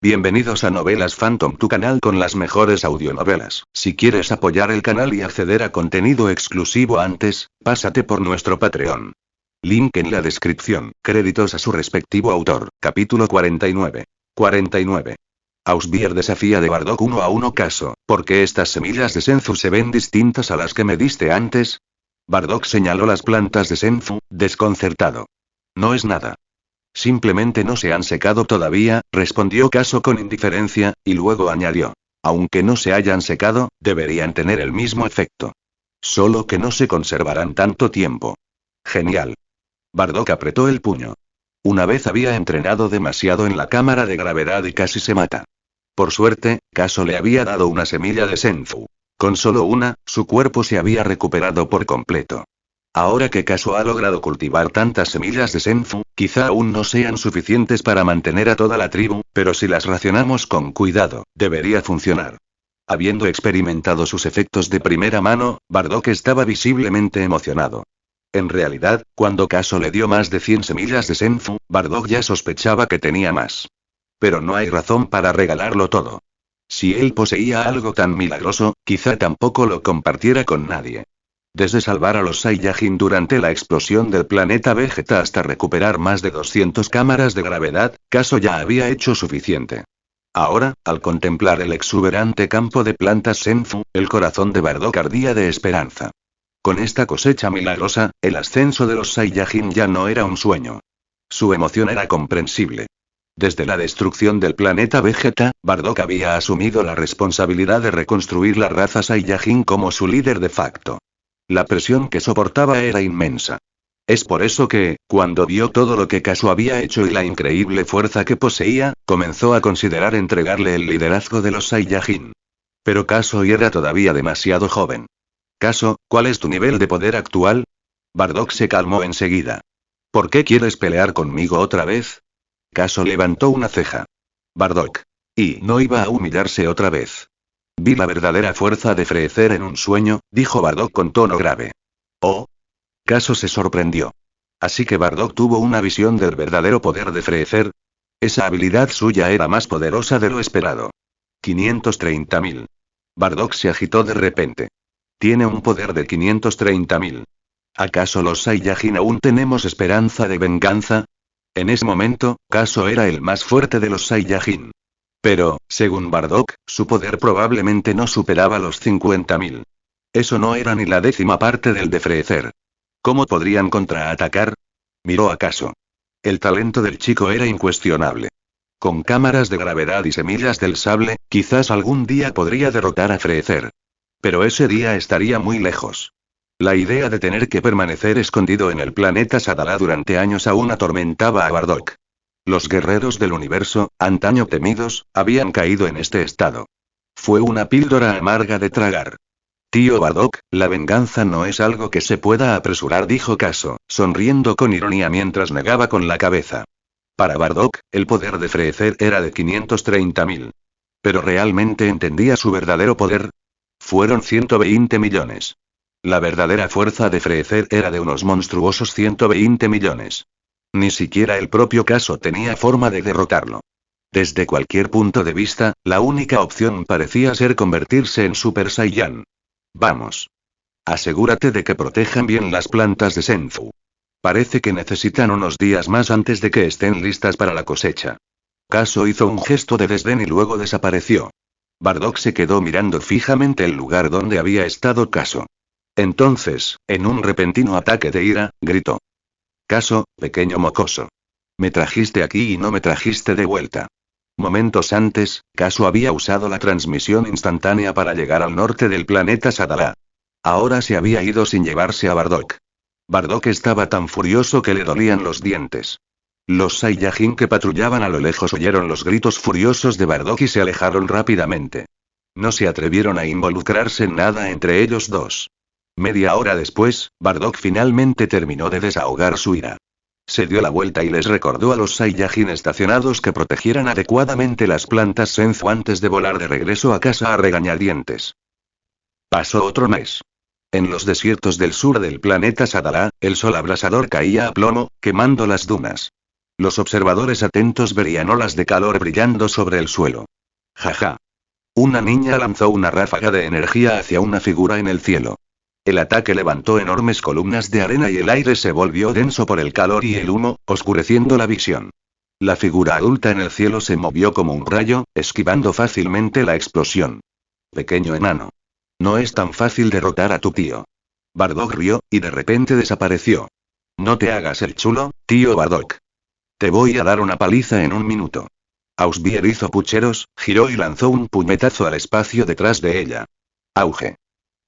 Bienvenidos a Novelas Phantom, tu canal con las mejores audionovelas. Si quieres apoyar el canal y acceder a contenido exclusivo antes, pásate por nuestro Patreon. Link en la descripción. Créditos a su respectivo autor. Capítulo 49. 49. Ausbier desafía de Bardock 1 a 1. Caso, ¿por qué estas semillas de Senzu se ven distintas a las que me diste antes? Bardock señaló las plantas de Senzu, desconcertado. No es nada. Simplemente no se han secado todavía, respondió Caso con indiferencia, y luego añadió. Aunque no se hayan secado, deberían tener el mismo efecto. Solo que no se conservarán tanto tiempo. Genial. Bardock apretó el puño. Una vez había entrenado demasiado en la cámara de gravedad y casi se mata. Por suerte, Caso le había dado una semilla de Senzu. Con solo una, su cuerpo se había recuperado por completo. Ahora que Caso ha logrado cultivar tantas semillas de Senzu, quizá aún no sean suficientes para mantener a toda la tribu, pero si las racionamos con cuidado, debería funcionar. Habiendo experimentado sus efectos de primera mano, Bardock estaba visiblemente emocionado. En realidad, cuando Caso le dio más de 100 semillas de Senzu, Bardock ya sospechaba que tenía más. Pero no hay razón para regalarlo todo. Si él poseía algo tan milagroso, quizá tampoco lo compartiera con nadie. Desde salvar a los Saiyajin durante la explosión del planeta Vegeta hasta recuperar más de 200 cámaras de gravedad, Caso ya había hecho suficiente. Ahora, al contemplar el exuberante campo de plantas Senzu, el corazón de Bardock ardía de esperanza. Con esta cosecha milagrosa, el ascenso de los Saiyajin ya no era un sueño. Su emoción era comprensible. Desde la destrucción del planeta Vegeta, Bardock había asumido la responsabilidad de reconstruir la raza Saiyajin como su líder de facto. La presión que soportaba era inmensa. Es por eso que, cuando vio todo lo que Caso había hecho y la increíble fuerza que poseía, comenzó a considerar entregarle el liderazgo de los Saiyajin. Pero Caso era todavía demasiado joven. Caso, ¿cuál es tu nivel de poder actual? Bardock se calmó enseguida. ¿Por qué quieres pelear conmigo otra vez? Caso levantó una ceja. Bardock. Y no iba a humillarse otra vez. Vi la verdadera fuerza de Freezer en un sueño, dijo Bardock con tono grave. Oh. Caso se sorprendió. Así que Bardock tuvo una visión del verdadero poder de Freezer. Esa habilidad suya era más poderosa de lo esperado. 530.000. Bardock se agitó de repente. Tiene un poder de 530.000. ¿Acaso los Saiyajin aún tenemos esperanza de venganza? En ese momento, Caso era el más fuerte de los Saiyajin. Pero, según Bardock, su poder probablemente no superaba los 50.000. Eso no era ni la 10ª parte del de Freezer. ¿Cómo podrían contraatacar? Miró a Caso. El talento del chico era incuestionable. Con cámaras de gravedad y semillas del sable, quizás algún día podría derrotar a Freezer. Pero ese día estaría muy lejos. La idea de tener que permanecer escondido en el planeta Sadala durante años aún atormentaba a Bardock. Los guerreros del universo, antaño temidos, habían caído en este estado. Fue una píldora amarga de tragar. Tío Bardock, la venganza no es algo que se pueda apresurar, dijo Caso, sonriendo con ironía mientras negaba con la cabeza. Para Bardock, el poder de Freezer era de 530.000. ¿Pero realmente entendía su verdadero poder? Fueron 120 millones. La verdadera fuerza de Freezer era de unos monstruosos 120 millones. Ni siquiera el propio Caso tenía forma de derrotarlo. Desde cualquier punto de vista, la única opción parecía ser convertirse en Super Saiyan. Vamos. Asegúrate de que protejan bien las plantas de Senzu. Parece que necesitan unos días más antes de que estén listas para la cosecha. Caso hizo un gesto de desdén y luego desapareció. Bardock se quedó mirando fijamente el lugar donde había estado Caso. Entonces, en un repentino ataque de ira, gritó. Caso, pequeño mocoso. Me trajiste aquí y no me trajiste de vuelta. Momentos antes, Caso había usado la transmisión instantánea para llegar al norte del planeta Sadala. Ahora se había ido sin llevarse a Bardock. Bardock estaba tan furioso que le dolían los dientes. Los Saiyajin que patrullaban a lo lejos oyeron los gritos furiosos de Bardock y se alejaron rápidamente. No se atrevieron a involucrarse en nada entre ellos dos. Media hora después, Bardock finalmente terminó de desahogar su ira. Se dio la vuelta y les recordó a los Saiyajin estacionados que protegieran adecuadamente las plantas Senzu antes de volar de regreso a casa a regañadientes. Pasó otro mes. En los desiertos del sur del planeta Sadala, el sol abrasador caía a plomo, quemando las dunas. Los observadores atentos verían olas de calor brillando sobre el suelo. Jaja. Una niña lanzó una ráfaga de energía hacia una figura en el cielo. El ataque levantó enormes columnas de arena y el aire se volvió denso por el calor y el humo, oscureciendo la visión. La figura adulta en el cielo se movió como un rayo, esquivando fácilmente la explosión. Pequeño enano. No es tan fácil derrotar a tu tío. Bardock rió, y de repente desapareció. No te hagas el chulo, tío Bardock. Te voy a dar una paliza en un minuto. Ausbier hizo pucheros, giró y lanzó un puñetazo al espacio detrás de ella. Auge.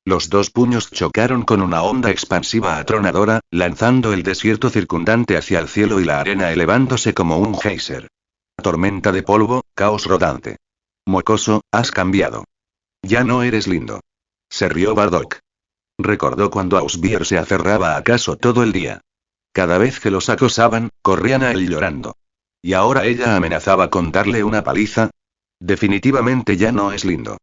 Los dos puños chocaron con una onda expansiva atronadora, lanzando el desierto circundante hacia el cielo y la arena elevándose como un geyser. Tormenta de polvo, caos rodante. Mocoso, has cambiado. Ya no eres lindo. Se rió Bardock. Recordó cuando Ausbier se aferraba a Caso todo el día. Cada vez que los acosaban, corrían a él llorando. Y ahora ella amenazaba con darle una paliza. Definitivamente ya no es lindo.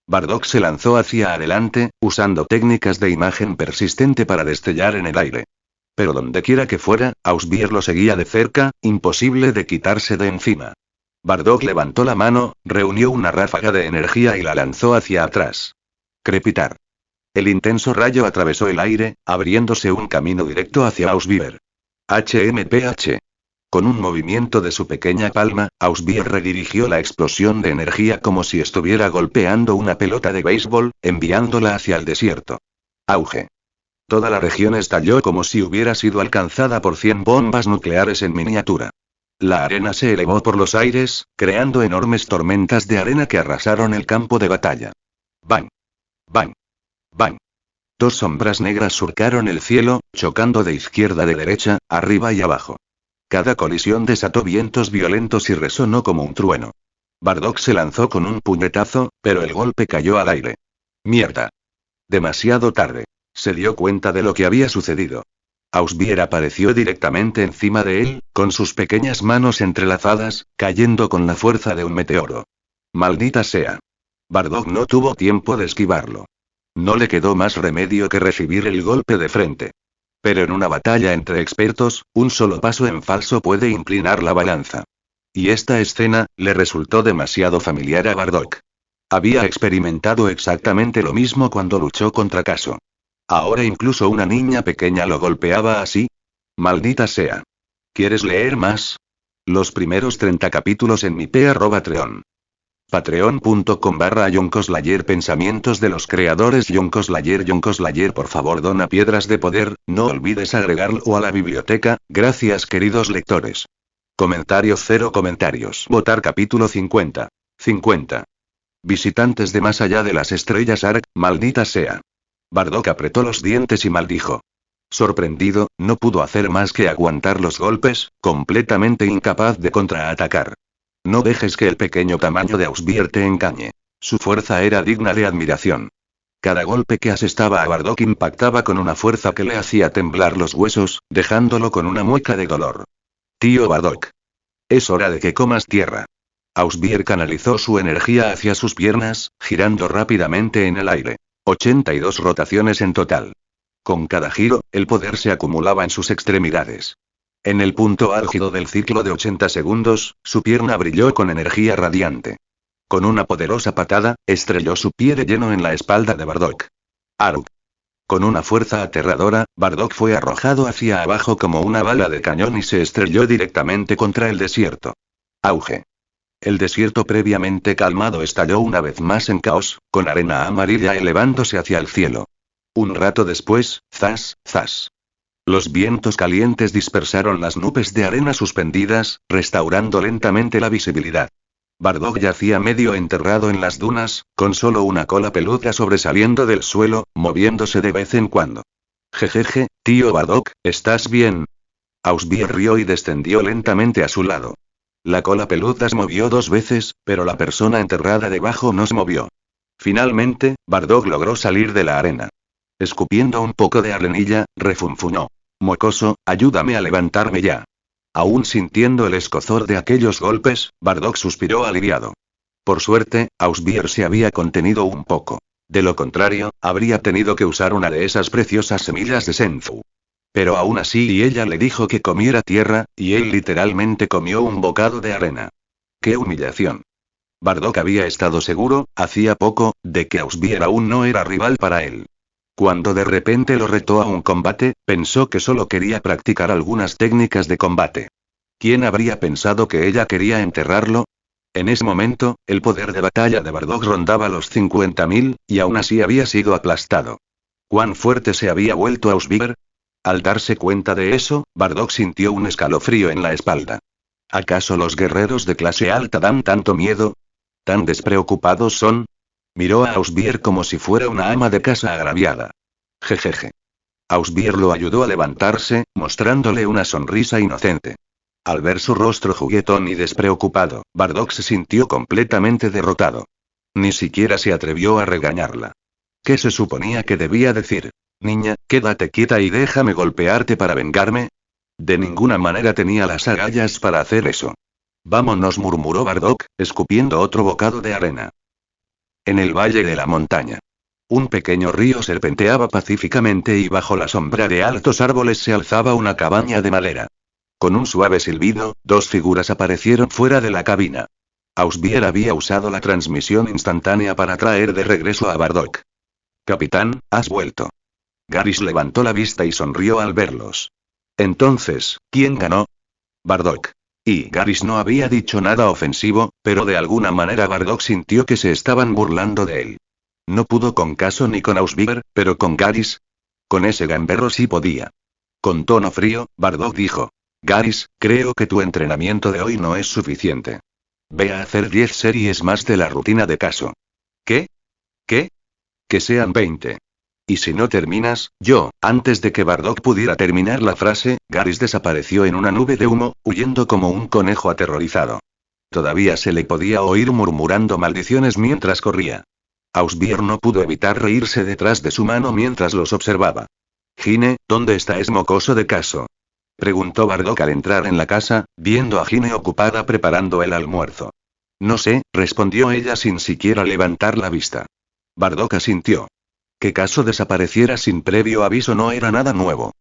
Bardock se lanzó hacia adelante, usando técnicas de imagen persistente para destellar en el aire. Pero dondequiera que fuera, Ausbier lo seguía de cerca, imposible de quitarse de encima. Bardock levantó la mano, reunió una ráfaga de energía y la lanzó hacia atrás. Crepitar. El intenso rayo atravesó el aire, abriéndose un camino directo hacia Ausbier. HMPH. Con un movimiento de su pequeña palma, Ausbier redirigió la explosión de energía como si estuviera golpeando una pelota de béisbol, enviándola hacia el desierto. Auge. Toda la región estalló como si hubiera sido alcanzada por 100 bombas nucleares en miniatura. La arena se elevó por los aires, creando enormes tormentas de arena que arrasaron el campo de batalla. ¡Bang! ¡Bang! ¡Bang! Dos sombras negras surcaron el cielo, chocando de izquierda a derecha, arriba y abajo. Cada colisión desató vientos violentos y resonó como un trueno. Bardock se lanzó con un puñetazo, pero el golpe cayó al aire. ¡Mierda! Demasiado tarde. Se dio cuenta de lo que había sucedido. Ausbier apareció directamente encima de él, con sus pequeñas manos entrelazadas, cayendo con la fuerza de un meteoro. ¡Maldita sea! Bardock no tuvo tiempo de esquivarlo. No le quedó más remedio que recibir el golpe de frente. Pero en una batalla entre expertos, un solo paso en falso puede inclinar la balanza. Y esta escena, le resultó demasiado familiar a Bardock. Había experimentado exactamente lo mismo cuando luchó contra Caso. Ahora incluso una niña pequeña lo golpeaba así. Maldita sea. ¿Quieres leer más? Los primeros 30 capítulos en mi Patreon. Patreon.com/YonKoslayer. Pensamientos de los creadores YonKoslayer. Por favor dona piedras de poder, no olvides agregarlo a la biblioteca, gracias queridos lectores. Comentarios 0 comentarios. Votar capítulo 50. 50. Visitantes de más allá de las estrellas Ark, maldita sea. Bardock apretó los dientes y maldijo. Sorprendido, no pudo hacer más que aguantar los golpes, completamente incapaz de contraatacar. No dejes que el pequeño tamaño de Ausbier te engañe. Su fuerza era digna de admiración. Cada golpe que asestaba a Bardock impactaba con una fuerza que le hacía temblar los huesos, dejándolo con una mueca de dolor. Tío Bardock. Es hora de que comas tierra. Ausbier canalizó su energía hacia sus piernas, girando rápidamente en el aire. 82 rotaciones en total. Con cada giro, el poder se acumulaba en sus extremidades. En el punto álgido del ciclo de 80 segundos, su pierna brilló con energía radiante. Con una poderosa patada, estrelló su pie de lleno en la espalda de Bardock. ¡Arug! Con una fuerza aterradora, Bardock fue arrojado hacia abajo como una bala de cañón y se estrelló directamente contra el desierto. Auge. El desierto previamente calmado estalló una vez más en caos, con arena amarilla elevándose hacia el cielo. Un rato después, zas, zas. Los vientos calientes dispersaron las nubes de arena suspendidas, restaurando lentamente la visibilidad. Bardock yacía medio enterrado en las dunas, con solo una cola peluda sobresaliendo del suelo, moviéndose de vez en cuando. Jejeje, tío Bardock, ¿estás bien? Ausbier rió y descendió lentamente a su lado. La cola peluda se movió 2 veces, pero la persona enterrada debajo no se movió. Finalmente, Bardock logró salir de la arena. Escupiendo un poco de arenilla, refunfuñó. Mocoso, ayúdame a levantarme ya. Aún sintiendo el escozor de aquellos golpes, Bardock suspiró aliviado. Por suerte, Ausbier se había contenido un poco. De lo contrario, habría tenido que usar una de esas preciosas semillas de Senzu. Pero aún así ella le dijo que comiera tierra, y él literalmente comió un bocado de arena. ¡Qué humillación! Bardock había estado seguro, hacía poco, de que Ausbier aún no era rival para él. Cuando de repente lo retó a un combate, pensó que solo quería practicar algunas técnicas de combate. ¿Quién habría pensado que ella quería enterrarlo? En ese momento, el poder de batalla de Bardock rondaba los 50.000, y aún así había sido aplastado. ¿Cuán fuerte se había vuelto Ausbier? Al darse cuenta de eso, Bardock sintió un escalofrío en la espalda. ¿Acaso los guerreros de clase alta dan tanto miedo? ¿Tan despreocupados son? Miró a Ausbier como si fuera una ama de casa agraviada. Jejeje. Ausbier lo ayudó a levantarse, mostrándole una sonrisa inocente. Al ver su rostro juguetón y despreocupado, Bardock se sintió completamente derrotado. Ni siquiera se atrevió a regañarla. ¿Qué se suponía que debía decir? Niña, quédate quieta y déjame golpearte para vengarme. De ninguna manera tenía las agallas para hacer eso. Vámonos, murmuró Bardock, escupiendo otro bocado de arena. En el valle de la montaña. Un pequeño río serpenteaba pacíficamente y bajo la sombra de altos árboles se alzaba una cabaña de madera. Con un suave silbido, dos figuras aparecieron fuera de la cabina. Ausbier había usado la transmisión instantánea para traer de regreso a Bardock. Capitán, has vuelto. Garrus levantó la vista y sonrió al verlos. Entonces, ¿quién ganó? Bardock. Y Garrus no había dicho nada ofensivo, pero de alguna manera Bardock sintió que se estaban burlando de él. No pudo con Caso ni con Ausbier, pero con Garrus. Con ese gamberro sí podía. Con tono frío, Bardock dijo. Garrus, creo que tu entrenamiento de hoy no es suficiente. Ve a hacer 10 series más de la rutina de Caso. ¿Qué? ¿Qué? Que sean 20. Y si no terminas, yo, antes de que Bardock pudiera terminar la frase, Garrus desapareció en una nube de humo, huyendo como un conejo aterrorizado. Todavía se le podía oír murmurando maldiciones mientras corría. Ausbier no pudo evitar reírse detrás de su mano mientras los observaba. Gine, ¿dónde está ese mocoso de Caso? Preguntó Bardock al entrar en la casa, viendo a Gine ocupada preparando el almuerzo. No sé, respondió ella sin siquiera levantar la vista. Bardock asintió. Que Caso desapareciera sin previo aviso no era nada nuevo.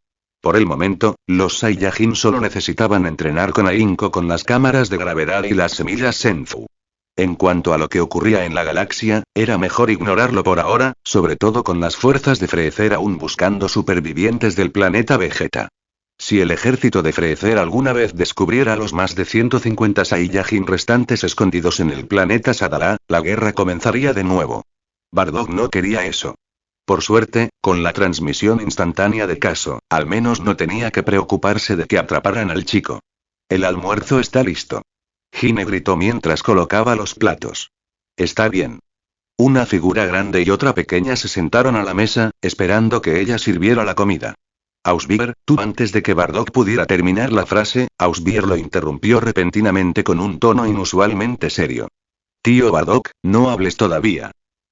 Por el momento, los Saiyajin solo necesitaban entrenar con ahínco con las cámaras de gravedad y las semillas Senzu. En cuanto a lo que ocurría en la galaxia, era mejor ignorarlo por ahora, sobre todo con las fuerzas de Freezer aún buscando supervivientes del planeta Vegeta. Si el ejército de Freezer alguna vez descubriera a los más de 150 Saiyajin restantes escondidos en el planeta Sadala, la guerra comenzaría de nuevo. Bardock no quería eso. Por suerte, con la transmisión instantánea de Caso, al menos no tenía que preocuparse de que atraparan al chico. El almuerzo está listo. Gine gritó mientras colocaba los platos. Está bien. Una figura grande y otra pequeña se sentaron a la mesa, esperando que ella sirviera la comida. Ausbier, tú. Antes de que Bardock pudiera terminar la frase, Ausbier lo interrumpió repentinamente con un tono inusualmente serio. Tío Bardock, no hables todavía.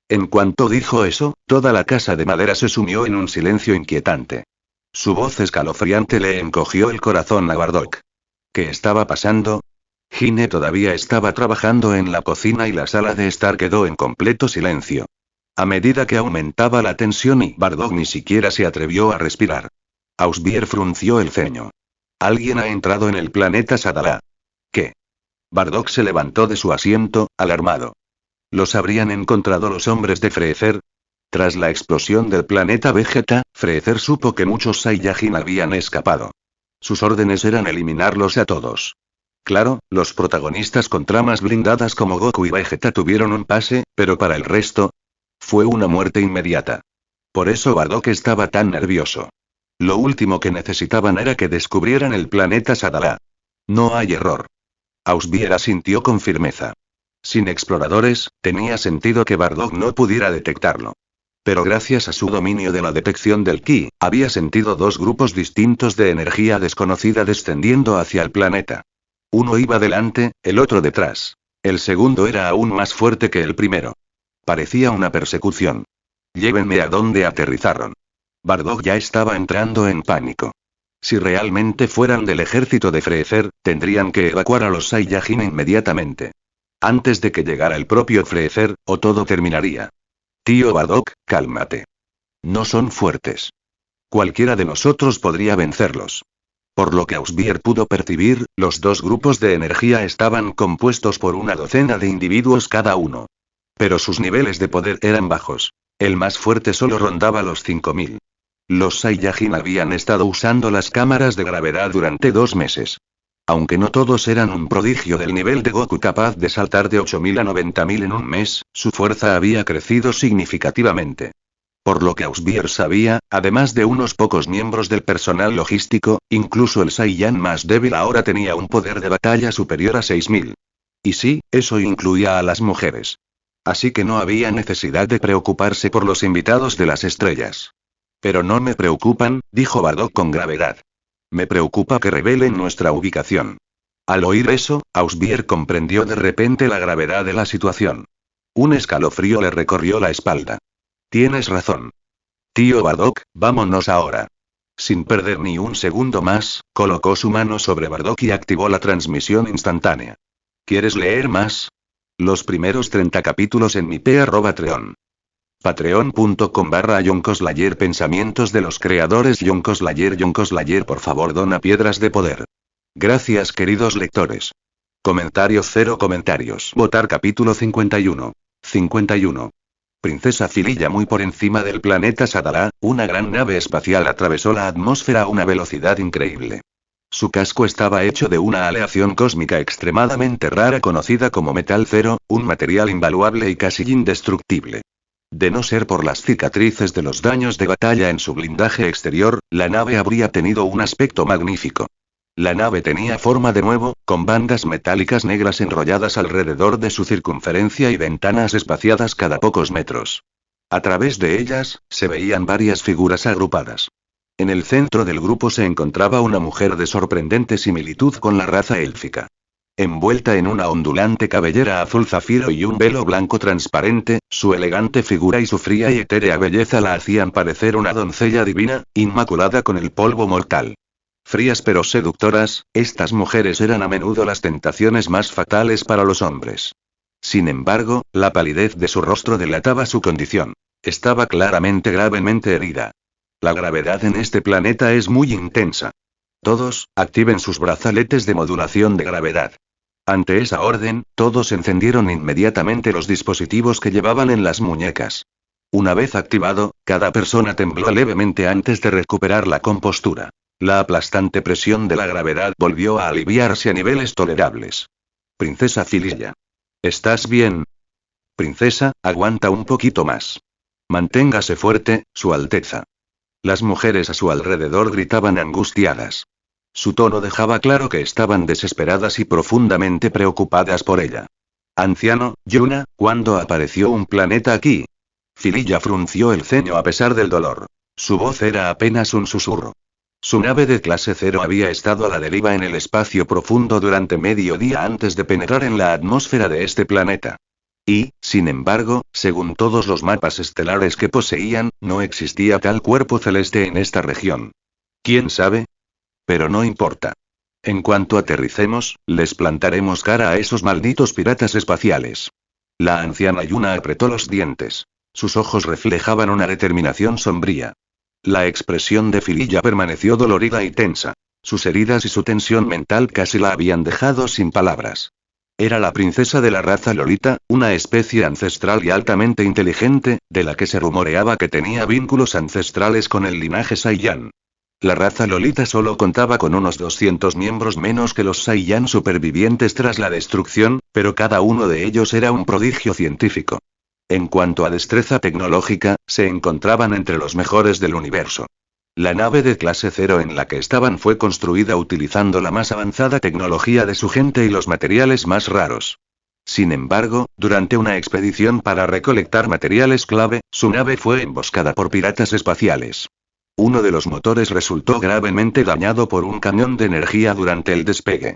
En cuanto dijo eso, toda la casa de madera se sumió en un silencio inquietante. Su voz escalofriante le encogió el corazón a Bardock. ¿Qué estaba pasando? Gine todavía estaba trabajando en la cocina y la sala de estar quedó en completo silencio. A medida que aumentaba la tensión y Bardock ni siquiera se atrevió a respirar. Ausbier frunció el ceño. Alguien ha entrado en el planeta Sadala. ¿Qué? Bardock se levantó de su asiento, alarmado. ¿Los habrían encontrado los hombres de Freezer? Tras la explosión del planeta Vegeta, Freezer supo que muchos Saiyajin habían escapado. Sus órdenes eran eliminarlos a todos. Claro, los protagonistas con tramas blindadas como Goku y Vegeta tuvieron un pase, pero para el resto, fue una muerte inmediata. Por eso Bardock estaba tan nervioso. Lo último que necesitaban era que descubrieran el planeta Sadala. No hay error. Ausbier asintió con firmeza. Sin exploradores, tenía sentido que Bardock no pudiera detectarlo. Pero gracias a su dominio de la detección del ki, había sentido dos grupos distintos de energía desconocida descendiendo hacia el planeta. Uno iba delante, el otro detrás. El segundo era aún más fuerte que el primero. Parecía una persecución. Llévenme a donde aterrizaron. Bardock ya estaba entrando en pánico. Si realmente fueran del ejército de Freezer, tendrían que evacuar a los Saiyajin inmediatamente. Antes de que llegara el propio Freezer, o todo terminaría. Tío Bardock, cálmate. No son fuertes. Cualquiera de nosotros podría vencerlos. Por lo que Ausbier pudo percibir, los dos grupos de energía estaban compuestos por una docena de individuos cada uno. Pero sus niveles de poder eran bajos. El más fuerte solo rondaba los 5000. Los Saiyajin habían estado usando las cámaras de gravedad durante 2 meses. Aunque no todos eran un prodigio del nivel de Goku capaz de saltar de 8000 a 90000 en un mes, su fuerza había crecido significativamente. Por lo que Ausbier sabía, además de unos pocos miembros del personal logístico, incluso el Saiyan más débil ahora tenía un poder de batalla superior a 6000. Y sí, eso incluía a las mujeres. Así que no había necesidad de preocuparse por los invitados de las estrellas. Pero no me preocupan, dijo Bardock con gravedad. Me preocupa que revelen nuestra ubicación. Al oír eso, Ausbier comprendió de repente la gravedad de la situación. Un escalofrío le recorrió la espalda. Tienes razón. Tío Bardock, vámonos ahora. Sin perder ni un segundo más, colocó su mano sobre Bardock y activó la transmisión instantánea. ¿Quieres leer más? Los primeros 30 capítulos en mi Patreon. Patreon.com/YonkoSlayer. Pensamientos de los creadores YonkoSlayer, por favor dona piedras de poder. Gracias queridos lectores. Comentario 0 comentarios. Votar capítulo 51. 51. Princesa Fililla. Muy por encima del planeta Sadala, una gran nave espacial atravesó la atmósfera a una velocidad increíble. Su casco estaba hecho de una aleación cósmica extremadamente rara conocida como metal cero, un material invaluable y casi indestructible. De no ser por las cicatrices de los daños de batalla en su blindaje exterior, la nave habría tenido un aspecto magnífico. La nave tenía forma de huevo, con bandas metálicas negras enrolladas alrededor de su circunferencia y ventanas espaciadas cada pocos metros. A través de ellas, se veían varias figuras agrupadas. En el centro del grupo se encontraba una mujer de sorprendente similitud con la raza élfica. Envuelta en una ondulante cabellera azul zafiro y un velo blanco transparente, su elegante figura y su fría y etérea belleza la hacían parecer una doncella divina, inmaculada con el polvo mortal. Frías pero seductoras, estas mujeres eran a menudo las tentaciones más fatales para los hombres. Sin embargo, la palidez de su rostro delataba su condición. Estaba gravemente herida. La gravedad en este planeta es muy intensa. Todos, activen sus brazaletes de modulación de gravedad. Ante esa orden, todos encendieron inmediatamente los dispositivos que llevaban en las muñecas. Una vez activado, cada persona tembló levemente antes de recuperar la compostura. La aplastante presión de la gravedad volvió a aliviarse a niveles tolerables. Princesa Fililla. ¿Estás bien? Princesa, aguanta un poquito más. Manténgase fuerte, Su Alteza. Las mujeres a su alrededor gritaban angustiadas. Su tono dejaba claro que estaban desesperadas y profundamente preocupadas por ella. Anciano, Yuna, ¿cuándo apareció un planeta aquí? Fililla frunció el ceño a pesar del dolor. Su voz era apenas un susurro. Su nave de clase 0 había estado a la deriva en el espacio profundo durante medio día antes de penetrar en la atmósfera de este planeta. Y, sin embargo, según todos los mapas estelares que poseían, no existía tal cuerpo celeste en esta región. ¿Quién sabe? Pero no importa. En cuanto aterricemos, les plantaremos cara a esos malditos piratas espaciales. La anciana Yuna apretó los dientes. Sus ojos reflejaban una determinación sombría. La expresión de Fililla permaneció dolorida y tensa. Sus heridas y su tensión mental casi la habían dejado sin palabras. Era la princesa de la raza Lolita, una especie ancestral y altamente inteligente, de la que se rumoreaba que tenía vínculos ancestrales con el linaje Saiyan. La raza Lolita solo contaba con unos 200 miembros menos que los Saiyan supervivientes tras la destrucción, pero cada uno de ellos era un prodigio científico. En cuanto a destreza tecnológica, se encontraban entre los mejores del universo. La nave de clase 0 en la que estaban fue construida utilizando la más avanzada tecnología de su gente y los materiales más raros. Sin embargo, durante una expedición para recolectar materiales clave, su nave fue emboscada por piratas espaciales. Uno de los motores resultó gravemente dañado por un cañón de energía durante el despegue.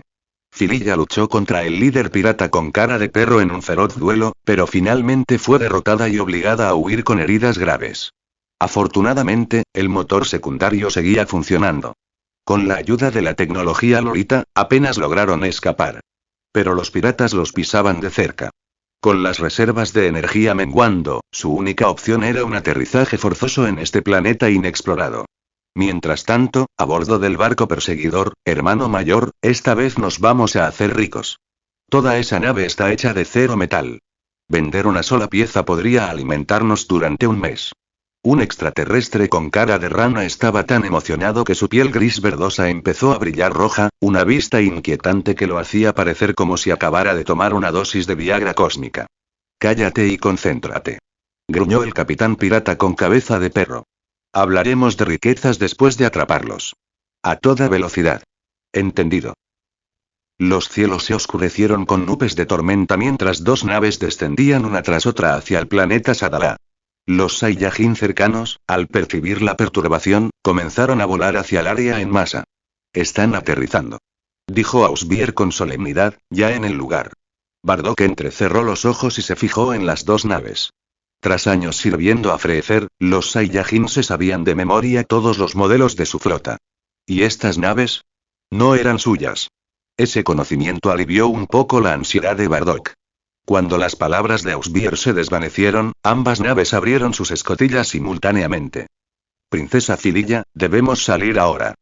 Fililla luchó contra el líder pirata con cara de perro en un feroz duelo, pero finalmente fue derrotada y obligada a huir con heridas graves. Afortunadamente, el motor secundario seguía funcionando. Con la ayuda de la tecnología Lolita, apenas lograron escapar. Pero los piratas los pisaban de cerca. Con las reservas de energía menguando, su única opción era un aterrizaje forzoso en este planeta inexplorado. Mientras tanto, a bordo del barco perseguidor, hermano mayor, esta vez nos vamos a hacer ricos. Toda esa nave está hecha de cero metal. Vender una sola pieza podría alimentarnos durante un mes. Un extraterrestre con cara de rana estaba tan emocionado que su piel gris verdosa empezó a brillar roja, una vista inquietante que lo hacía parecer como si acabara de tomar una dosis de Viagra cósmica. Cállate y concéntrate. Gruñó el capitán pirata con cabeza de perro. Hablaremos de riquezas después de atraparlos. A toda velocidad. Entendido. Los cielos se oscurecieron con nubes de tormenta mientras dos naves descendían una tras otra hacia el planeta Sadala. Los Saiyajin cercanos, al percibir la perturbación, comenzaron a volar hacia el área en masa. Están aterrizando. Dijo Ausbier con solemnidad, ya en el lugar. Bardock entrecerró los ojos y se fijó en las dos naves. Tras años sirviendo a Freezer, los Saiyajin se sabían de memoria todos los modelos de su flota. ¿Y estas naves? No eran suyas. Ese conocimiento alivió un poco la ansiedad de Bardock. Cuando las palabras de Ausbier se desvanecieron, ambas naves abrieron sus escotillas simultáneamente. Princesa Fililla, debemos salir ahora.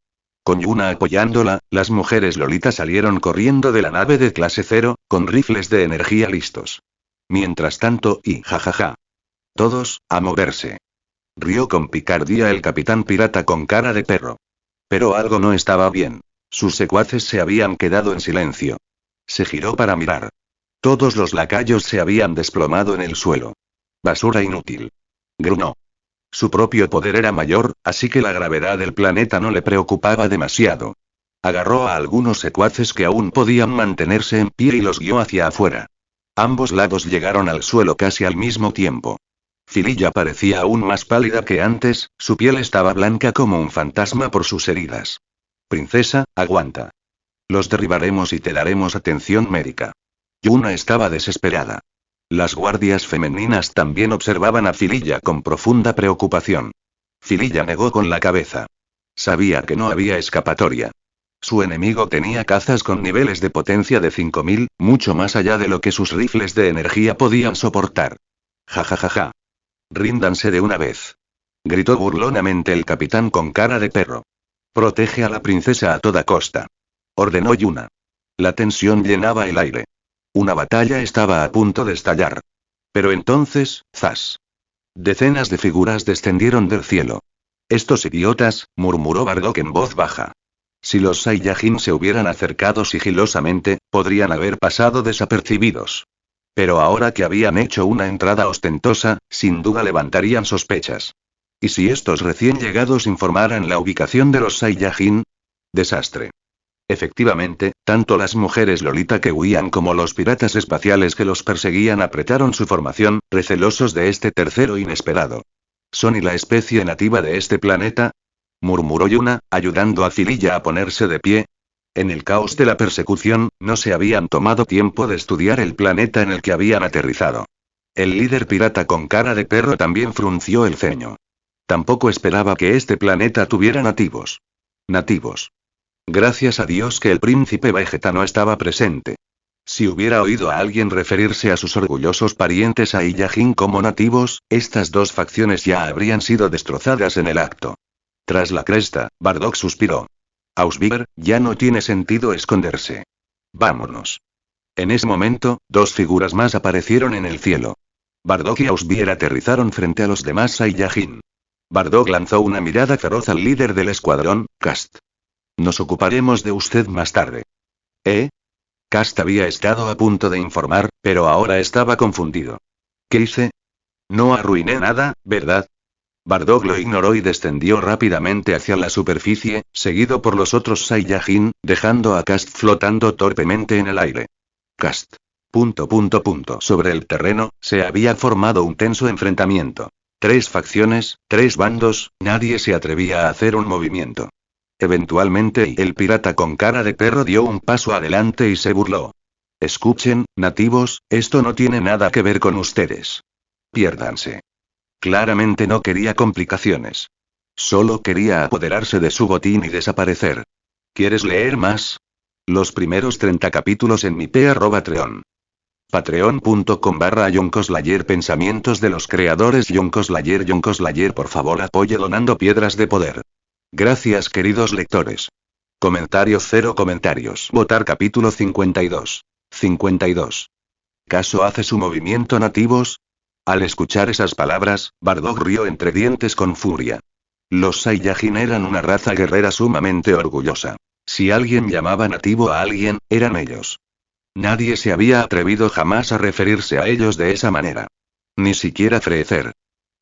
Con Yuna apoyándola, las mujeres Lolita salieron corriendo de la nave de clase 0, con rifles de energía listos. Mientras tanto, y jajaja. Todos, a moverse. Rió con picardía el capitán pirata con cara de perro. Pero algo no estaba bien. Sus secuaces se habían quedado en silencio. Se giró para mirar. Todos los lacayos se habían desplomado en el suelo. Basura inútil. Gruñó. Su propio poder era mayor, así que la gravedad del planeta no le preocupaba demasiado. Agarró a algunos secuaces que aún podían mantenerse en pie y los guió hacia afuera. Ambos lados llegaron al suelo casi al mismo tiempo. Fililla parecía aún más pálida que antes, su piel estaba blanca como un fantasma por sus heridas. Princesa, aguanta. Los derribaremos y te daremos atención médica. Yuna estaba desesperada. Las guardias femeninas también observaban a Fililla con profunda preocupación. Fililla negó con la cabeza. Sabía que no había escapatoria. Su enemigo tenía cazas con niveles de potencia de 5000, mucho más allá de lo que sus rifles de energía podían soportar. Ja. Ríndanse de una vez. Gritó burlonamente el capitán con cara de perro. Protege a la princesa a toda costa. Ordenó Yuna. La tensión llenaba el aire. Una batalla estaba a punto de estallar. Pero entonces, ¡zas! Decenas de figuras descendieron del cielo. Estos idiotas, murmuró Bardock en voz baja. Si los Saiyajin se hubieran acercado sigilosamente, podrían haber pasado desapercibidos. Pero ahora que habían hecho una entrada ostentosa, sin duda levantarían sospechas. ¿Y si estos recién llegados informaran la ubicación de los Saiyajin? Desastre. Efectivamente, tanto las mujeres Lolita que huían como los piratas espaciales que los perseguían apretaron su formación, recelosos de este tercero inesperado. ¿Son y la especie nativa de este planeta? Murmuró Yuna, ayudando a Fililla a ponerse de pie. En el caos de la persecución, no se habían tomado tiempo de estudiar el planeta en el que habían aterrizado. El líder pirata con cara de perro también frunció el ceño. Tampoco esperaba que este planeta tuviera nativos. Nativos. Gracias a Dios que el príncipe Vegeta no estaba presente. Si hubiera oído a alguien referirse a sus orgullosos parientes Saiyajin como nativos, estas dos facciones ya habrían sido destrozadas en el acto. Tras la cresta, Bardock suspiró. Ausbier, ya no tiene sentido esconderse. Vámonos. En ese momento, dos figuras más aparecieron en el cielo. Bardock y Ausbier aterrizaron frente a los demás Saiyajin. Bardock lanzó una mirada feroz al líder del escuadrón, Cast. Nos ocuparemos de usted más tarde. ¿Eh? Cast había estado a punto de informar, pero ahora estaba confundido. ¿Qué hice? No arruiné nada, ¿verdad? Bardock lo ignoró y descendió rápidamente hacia la superficie, seguido por los otros Saiyajin, dejando a Cast flotando torpemente en el aire. Cast. Sobre el terreno, se había formado un tenso enfrentamiento. 3 facciones, 3 bandos, nadie se atrevía a hacer un movimiento. Eventualmente, el pirata con cara de perro dio un paso adelante y se burló. Escuchen, nativos, esto no tiene nada que ver con ustedes. Piérdanse. Claramente no quería complicaciones. Solo quería apoderarse de su botín y desaparecer. ¿Quieres leer más? Los primeros 30 capítulos en mi Patreon. Patreon.com/YonKoslayer. Pensamientos de los creadores. YonKoslayer, por favor apoye donando piedras de poder. Gracias queridos lectores. Comentario 0 comentarios. Votar capítulo 52. 52. ¿Caso hace su movimiento nativos? Al escuchar esas palabras, Bardock rió entre dientes con furia. Los Saiyajin eran una raza guerrera sumamente orgullosa. Si alguien llamaba nativo a alguien, eran ellos. Nadie se había atrevido jamás a referirse a ellos de esa manera. Ni siquiera Freezer.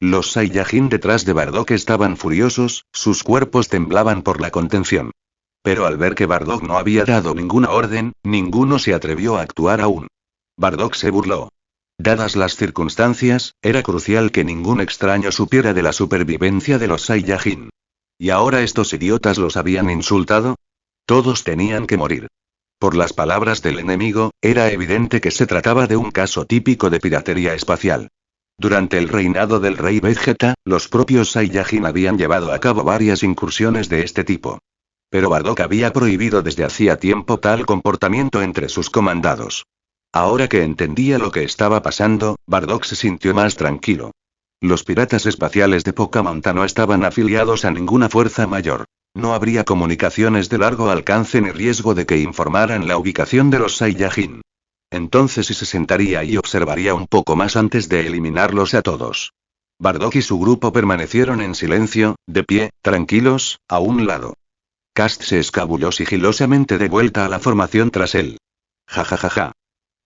Los Saiyajin detrás de Bardock estaban furiosos, sus cuerpos temblaban por la contención. Pero al ver que Bardock no había dado ninguna orden, ninguno se atrevió a actuar aún. Bardock se burló. Dadas las circunstancias, era crucial que ningún extraño supiera de la supervivencia de los Saiyajin. ¿Y ahora estos idiotas los habían insultado? Todos tenían que morir. Por las palabras del enemigo, era evidente que se trataba de un caso típico de piratería espacial. Durante el reinado del rey Vegeta, los propios Saiyajin habían llevado a cabo varias incursiones de este tipo. Pero Bardock había prohibido desde hacía tiempo tal comportamiento entre sus comandados. Ahora que entendía lo que estaba pasando, Bardock se sintió más tranquilo. Los piratas espaciales de Pocahontas no estaban afiliados a ninguna fuerza mayor. No habría comunicaciones de largo alcance ni riesgo de que informaran la ubicación de los Saiyajin. Entonces se sentaría y observaría un poco más antes de eliminarlos a todos. Bardock y su grupo permanecieron en silencio, de pie, tranquilos, a un lado. Cast se escabulló sigilosamente de vuelta a la formación tras él. Ja.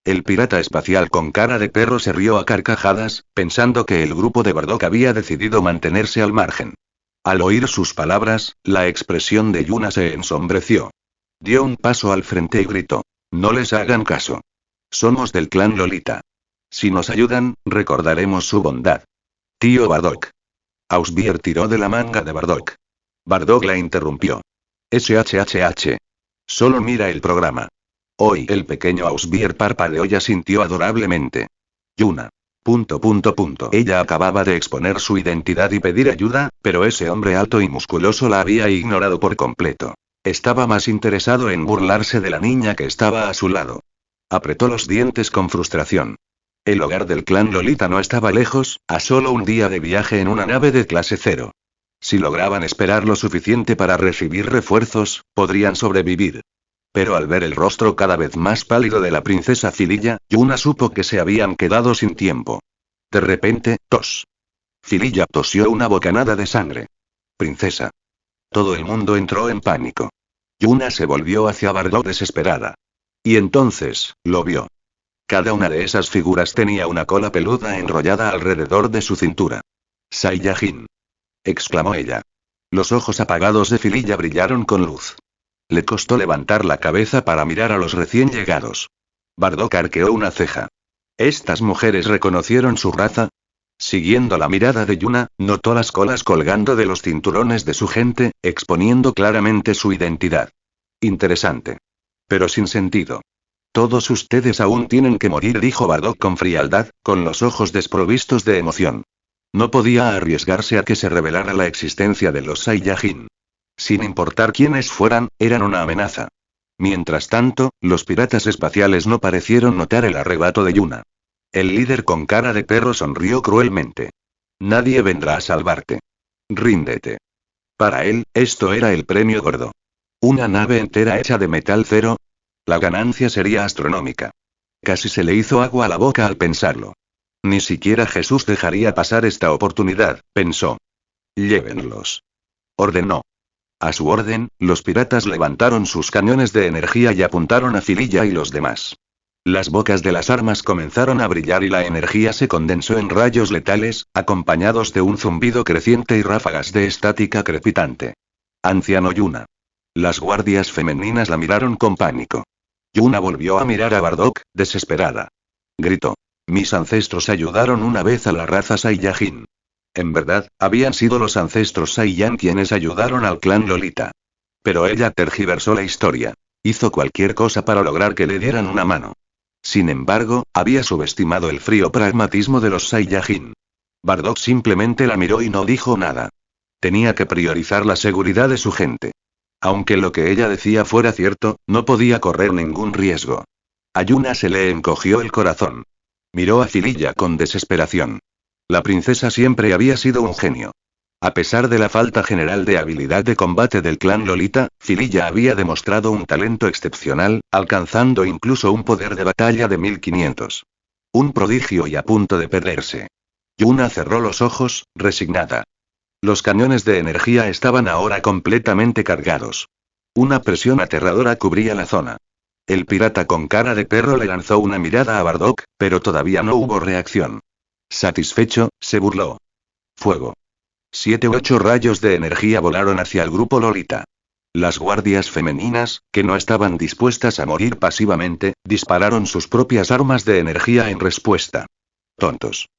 El pirata espacial con cara de perro se rió a carcajadas, pensando que el grupo de Bardock había decidido mantenerse al margen. Al oír sus palabras, la expresión de Yuna se ensombreció. Dio un paso al frente y gritó. No les hagan caso. Somos del clan Lolita. Si nos ayudan, recordaremos su bondad. Tío Bardock. Ausbier tiró de la manga de Bardock. Bardock la interrumpió. SHHH. Solo mira el programa. Hoy el pequeño Ausbier parpadeó y asintió adorablemente. Yuna. Ella acababa de exponer su identidad y pedir ayuda, pero ese hombre alto y musculoso la había ignorado por completo. Estaba más interesado en burlarse de la niña que estaba a su lado. Apretó los dientes con frustración. El hogar del clan Lolita no estaba lejos, a solo un día de viaje en una nave de clase 0. Si lograban esperar lo suficiente para recibir refuerzos, podrían sobrevivir. Pero al ver el rostro cada vez más pálido de la princesa Fililla, Yuna supo que se habían quedado sin tiempo. De repente, tos. Fililla tosió una bocanada de sangre. Princesa. Todo el mundo entró en pánico. Yuna se volvió hacia Bardock desesperada. Y entonces, lo vio. Cada una de esas figuras tenía una cola peluda enrollada alrededor de su cintura. Saiyajin. Exclamó ella. Los ojos apagados de Fililla brillaron con luz. Le costó levantar la cabeza para mirar a los recién llegados. Bardock arqueó una ceja. ¿Estas mujeres reconocieron su raza? Siguiendo la mirada de Yuna, notó las colas colgando de los cinturones de su gente, exponiendo claramente su identidad. Interesante. Pero sin sentido. Todos ustedes aún tienen que morir, dijo Bardock con frialdad, con los ojos desprovistos de emoción. No podía arriesgarse a que se revelara la existencia de los Saiyajin. Sin importar quiénes fueran, eran una amenaza. Mientras tanto, los piratas espaciales no parecieron notar el arrebato de Yuna. El líder con cara de perro sonrió cruelmente. Nadie vendrá a salvarte. Ríndete. Para él, esto era el premio gordo. ¿Una nave entera hecha de metal 0? La ganancia sería astronómica. Casi se le hizo agua a la boca al pensarlo. Ni siquiera Jesús dejaría pasar esta oportunidad, pensó. Llévenlos. Ordenó. A su orden, los piratas levantaron sus cañones de energía y apuntaron a Fililla y los demás. Las bocas de las armas comenzaron a brillar y la energía se condensó en rayos letales, acompañados de un zumbido creciente y ráfagas de estática crepitante. Anciano Yuna. Las guardias femeninas la miraron con pánico. Yuna volvió a mirar a Bardock, desesperada. Gritó. Mis ancestros ayudaron una vez a la raza Saiyajin. En verdad, habían sido los ancestros Saiyan quienes ayudaron al clan Lolita. Pero ella tergiversó la historia. Hizo cualquier cosa para lograr que le dieran una mano. Sin embargo, había subestimado el frío pragmatismo de los Saiyajin. Bardock simplemente la miró y no dijo nada. Tenía que priorizar la seguridad de su gente. Aunque lo que ella decía fuera cierto, no podía correr ningún riesgo. A Yuna se le encogió el corazón. Miró a Fililla con desesperación. La princesa siempre había sido un genio. A pesar de la falta general de habilidad de combate del clan Lolita, Fililla había demostrado un talento excepcional, alcanzando incluso un poder de batalla de 1500. Un prodigio y a punto de perderse. Yuna cerró los ojos, resignada. Los cañones de energía estaban ahora completamente cargados. Una presión aterradora cubría la zona. El pirata con cara de perro le lanzó una mirada a Bardock, pero todavía no hubo reacción. Satisfecho, se burló. Fuego. 7 u 8 rayos de energía volaron hacia el grupo Lolita. Las guardias femeninas, que no estaban dispuestas a morir pasivamente, dispararon sus propias armas de energía en respuesta. Tontos.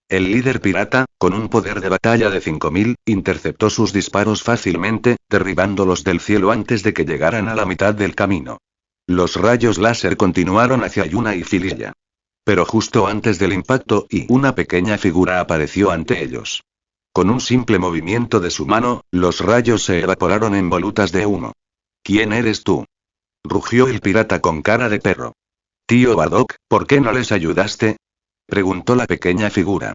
El líder pirata, con un poder de batalla de 5000, interceptó sus disparos fácilmente, derribándolos del cielo antes de que llegaran a la mitad del camino. Los rayos láser continuaron hacia Yuna y Fililla. Pero justo antes del impacto, una pequeña figura apareció ante ellos. Con un simple movimiento de su mano, los rayos se evaporaron en volutas de humo. ¿Quién eres tú? Rugió el pirata con cara de perro. Tío Bardock, ¿por qué no les ayudaste? Preguntó la pequeña figura.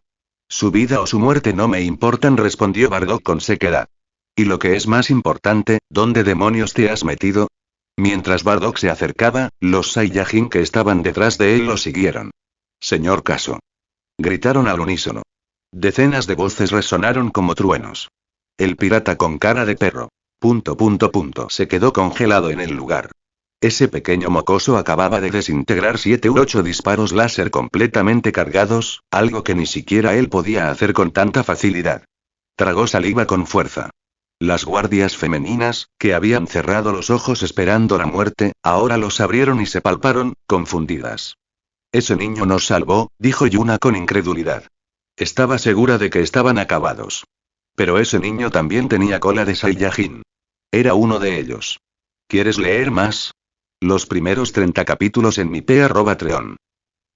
Su vida o su muerte no me importan, respondió Bardock con sequedad. Y lo que es más importante, ¿dónde demonios te has metido? Mientras Bardock se acercaba, los Saiyajin que estaban detrás de él lo siguieron. Señor Caso. Gritaron al unísono. Decenas de voces resonaron como truenos. El pirata con cara de perro. Se quedó congelado en el lugar. Ese pequeño mocoso acababa de desintegrar 7 u 8 disparos láser completamente cargados, algo que ni siquiera él podía hacer con tanta facilidad. Tragó saliva con fuerza. Las guardias femeninas, que habían cerrado los ojos esperando la muerte, ahora los abrieron y se palparon, confundidas. Ese niño nos salvó, dijo Yuna con incredulidad. Estaba segura de que estaban acabados. Pero ese niño también tenía cola de Saiyajin. Era uno de ellos. ¿Quieres leer más? Los primeros 30 capítulos en mi Patreon.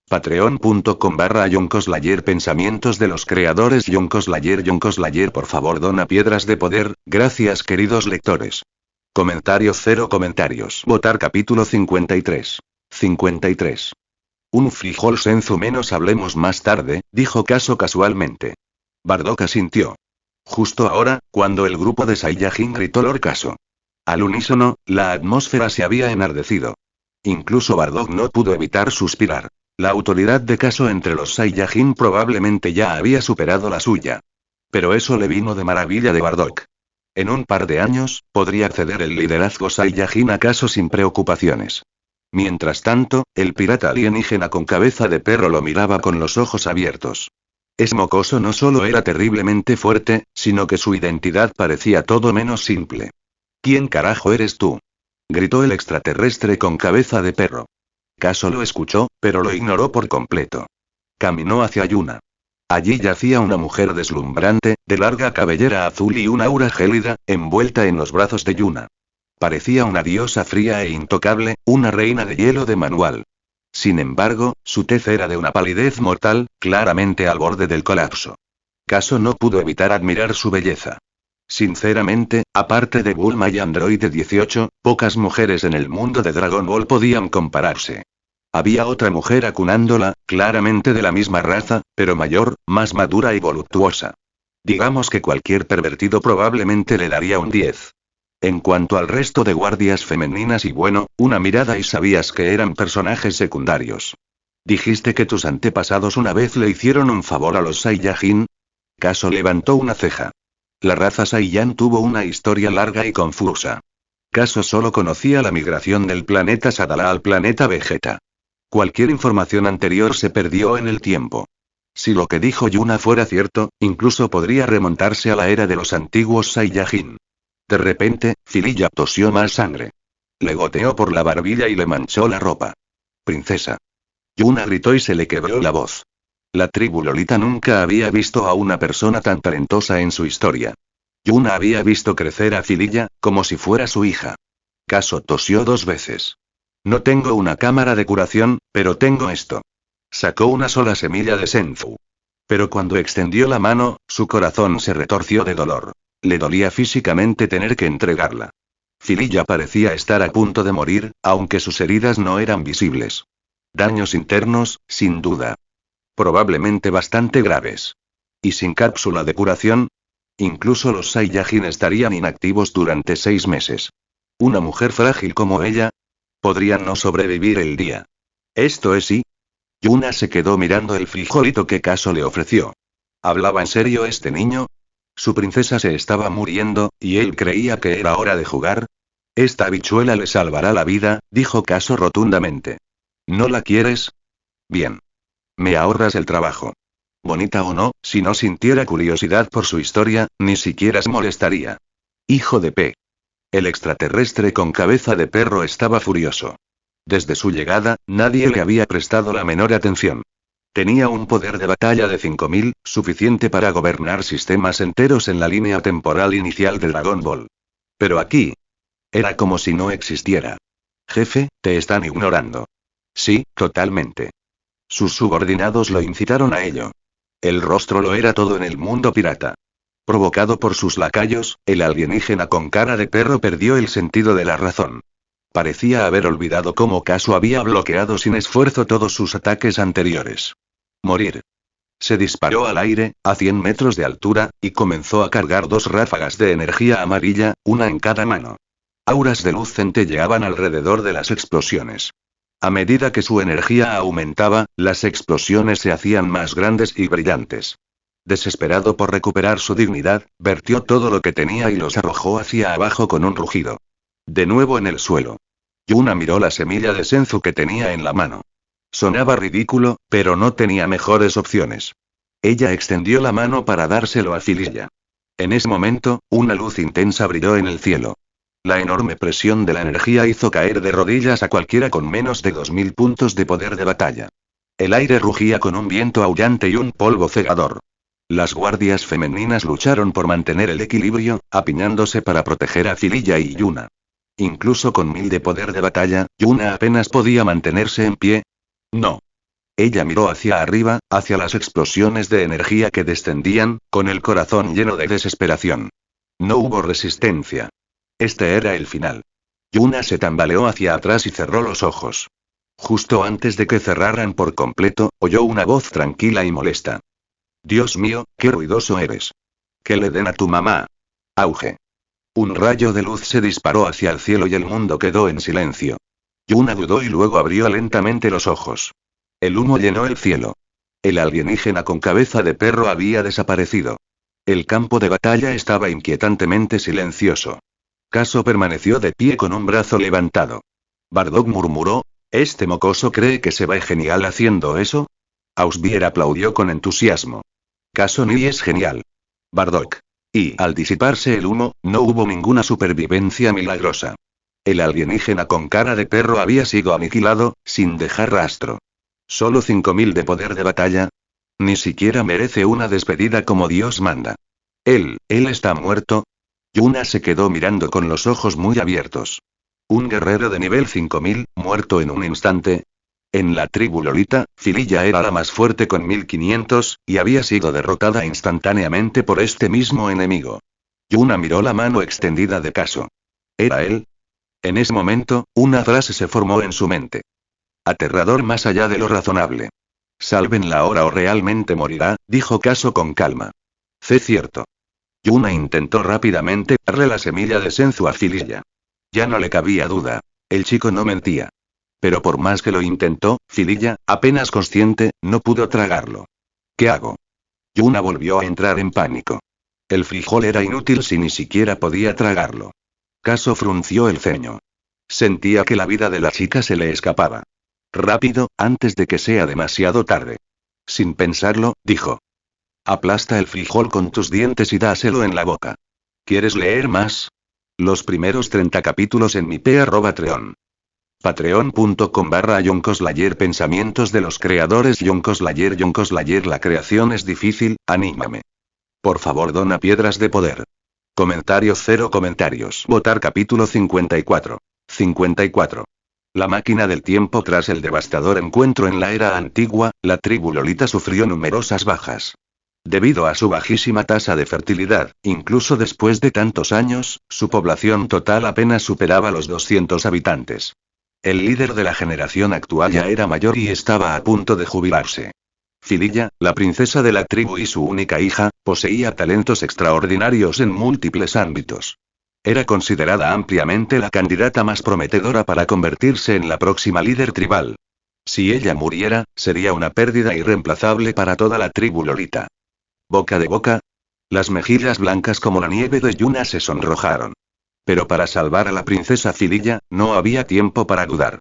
Patreon.com/YonkoSlayer. Pensamientos de los creadores YonkoSlayer. Por favor, dona piedras de poder, gracias queridos lectores. Comentarios 0 comentarios. Votar capítulo 53. 53. Un frijol senzu menos, hablemos más tarde, dijo Caso casualmente. Bardock asintió. Justo ahora, cuando el grupo de Saiyajin gritó Lord Caso. Al unísono, la atmósfera se había enardecido. Incluso Bardock no pudo evitar suspirar. La autoridad de Caso entre los Saiyajin probablemente ya había superado la suya. Pero eso le vino de maravilla de Bardock. En un par de años, podría acceder el liderazgo Saiyajin a Caso sin preocupaciones. Mientras tanto, el pirata alienígena con cabeza de perro lo miraba con los ojos abiertos. Ese mocoso no solo era terriblemente fuerte, sino que su identidad parecía todo menos simple. ¿Quién carajo eres tú? Gritó el extraterrestre con cabeza de perro. Caso lo escuchó, pero lo ignoró por completo. Caminó hacia Yuna. Allí yacía una mujer deslumbrante, de larga cabellera azul y un aura gélida, envuelta en los brazos de Yuna. Parecía una diosa fría e intocable, una reina de hielo de manual. Sin embargo, su tez era de una palidez mortal, claramente al borde del colapso. Caso no pudo evitar admirar su belleza. Sinceramente, aparte de Bulma y Android 18, pocas mujeres en el mundo de Dragon Ball podían compararse. Había otra mujer acunándola, claramente de la misma raza, pero mayor, más madura y voluptuosa. Digamos que cualquier pervertido probablemente le daría un 10. En cuanto al resto de guardias femeninas, y bueno, una mirada y sabías que eran personajes secundarios. ¿Dijiste que tus antepasados una vez le hicieron un favor a los Saiyajin? Caso levantó una ceja. La raza Saiyan tuvo una historia larga y confusa. Caso solo conocía la migración del planeta Sadala al planeta Vegeta. Cualquier información anterior se perdió en el tiempo. Si lo que dijo Yuna fuera cierto, incluso podría remontarse a la era de los antiguos Saiyajin. De repente, Fililla tosió más sangre. Le goteó por la barbilla y le manchó la ropa. Princesa. Yuna gritó y se le quebró la voz. La tribu Lolita nunca había visto a una persona tan talentosa en su historia. Yuna había visto crecer a Fililla, como si fuera su hija. Caso tosió 2 veces. No tengo una cámara de curación, pero tengo esto. Sacó una sola semilla de Senzu. Pero cuando extendió la mano, su corazón se retorció de dolor. Le dolía físicamente tener que entregarla. Fililla parecía estar a punto de morir, aunque sus heridas no eran visibles. Daños internos, sin duda. Probablemente bastante graves. ¿Y sin cápsula de curación? Incluso los Saiyajin estarían inactivos durante 6 meses. Una mujer frágil como ella podría no sobrevivir el día. ¿Esto es sí? Yuna se quedó mirando el frijolito que Caso le ofreció. ¿Hablaba en serio este niño? Su princesa se estaba muriendo, y él creía que era hora de jugar. Esta habichuela le salvará la vida, dijo Caso rotundamente. ¿No la quieres? Bien. Me ahorras el trabajo. Bonita o no, si no sintiera curiosidad por su historia, ni siquiera se molestaría. Hijo de P. El extraterrestre con cabeza de perro estaba furioso. Desde su llegada, nadie le había prestado la menor atención. Tenía un poder de batalla de 5000, suficiente para gobernar sistemas enteros en la línea temporal inicial de Dragon Ball. Pero aquí, era como si no existiera. Jefe, te están ignorando. Sí, totalmente. Sus subordinados lo incitaron a ello. El rostro lo era todo en el mundo pirata. Provocado por sus lacayos, el alienígena con cara de perro perdió el sentido de la razón. Parecía haber olvidado cómo Caso había bloqueado sin esfuerzo todos sus ataques anteriores. Morir. Se disparó al aire, a 100 metros de altura, y comenzó a cargar 2 ráfagas de energía amarilla, una en cada mano. Auras de luz centelleaban alrededor de las explosiones. A medida que su energía aumentaba, las explosiones se hacían más grandes y brillantes. Desesperado por recuperar su dignidad, vertió todo lo que tenía y los arrojó hacia abajo con un rugido. De nuevo en el suelo. Yuna miró la semilla de Senzu que tenía en la mano. Sonaba ridículo, pero no tenía mejores opciones. Ella extendió la mano para dárselo a Fililla. En ese momento, una luz intensa brilló en el cielo. La enorme presión de la energía hizo caer de rodillas a cualquiera con menos de 2000 puntos de poder de batalla. El aire rugía con un viento aullante y un polvo cegador. Las guardias femeninas lucharon por mantener el equilibrio, apiñándose para proteger a Fililla y Yuna. Incluso con 1000 de poder de batalla, Yuna apenas podía mantenerse en pie. No. Ella miró hacia arriba, hacia las explosiones de energía que descendían, con el corazón lleno de desesperación. No hubo resistencia. Este era el final. Yuna se tambaleó hacia atrás y cerró los ojos. Justo antes de que cerraran por completo, oyó una voz tranquila y molesta. Dios mío, qué ruidoso eres. Que le den a tu mamá. Auge. Un rayo de luz se disparó hacia el cielo y el mundo quedó en silencio. Yuna dudó y luego abrió lentamente los ojos. El humo llenó el cielo. El alienígena con cabeza de perro había desaparecido. El campo de batalla estaba inquietantemente silencioso. Caso permaneció de pie con un brazo levantado. Bardock murmuró, ¿este mocoso cree que se va genial haciendo eso? Ausbier aplaudió con entusiasmo. Caso ni es genial. Bardock. Y, al disiparse el humo, no hubo ninguna supervivencia milagrosa. El alienígena con cara de perro había sido aniquilado, sin dejar rastro. Solo 5000 de poder de batalla. Ni siquiera merece una despedida como Dios manda. Él está muerto. Yuna se quedó mirando con los ojos muy abiertos. Un guerrero de nivel 5000, muerto en un instante. En la tribu Lolita, Fililla era la más fuerte con 1500, y había sido derrotada instantáneamente por este mismo enemigo. Yuna miró la mano extendida de Caso. ¿Era él? En ese momento, una frase se formó en su mente. Aterrador más allá de lo razonable. Sálvenla ahora o realmente morirá, dijo Caso con calma. Cierto. Yuna intentó rápidamente darle la semilla de Senzu a Fililla. Ya no le cabía duda. El chico no mentía. Pero por más que lo intentó, Fililla, apenas consciente, no pudo tragarlo. ¿Qué hago? Yuna volvió a entrar en pánico. El frijol era inútil si ni siquiera podía tragarlo. Caso frunció el ceño. Sentía que la vida de la chica se le escapaba. Rápido, antes de que sea demasiado tarde. Sin pensarlo, dijo. Aplasta el frijol con tus dientes y dáselo en la boca. ¿Quieres leer más? Los primeros 30 capítulos en mi Patreon. Patreon.com/Joncoslayer. Pensamientos de los creadores. Joncoslayer. La creación es difícil, anímame. Por favor, dona piedras de poder. Comentario 0 comentarios. Votar capítulo 54. 54. La máquina del tiempo. Tras el devastador encuentro en la era antigua, la tribu Lolita sufrió numerosas bajas. Debido a su bajísima tasa de fertilidad, incluso después de tantos años, su población total apenas superaba los 200 habitantes. El líder de la generación actual ya era mayor y estaba a punto de jubilarse. Fililla, la princesa de la tribu y su única hija, poseía talentos extraordinarios en múltiples ámbitos. Era considerada ampliamente la candidata más prometedora para convertirse en la próxima líder tribal. Si ella muriera, sería una pérdida irreemplazable para toda la tribu lolita. Boca de boca. Las mejillas blancas como la nieve de Yuna se sonrojaron. Pero para salvar a la princesa Fililla, no había tiempo para dudar.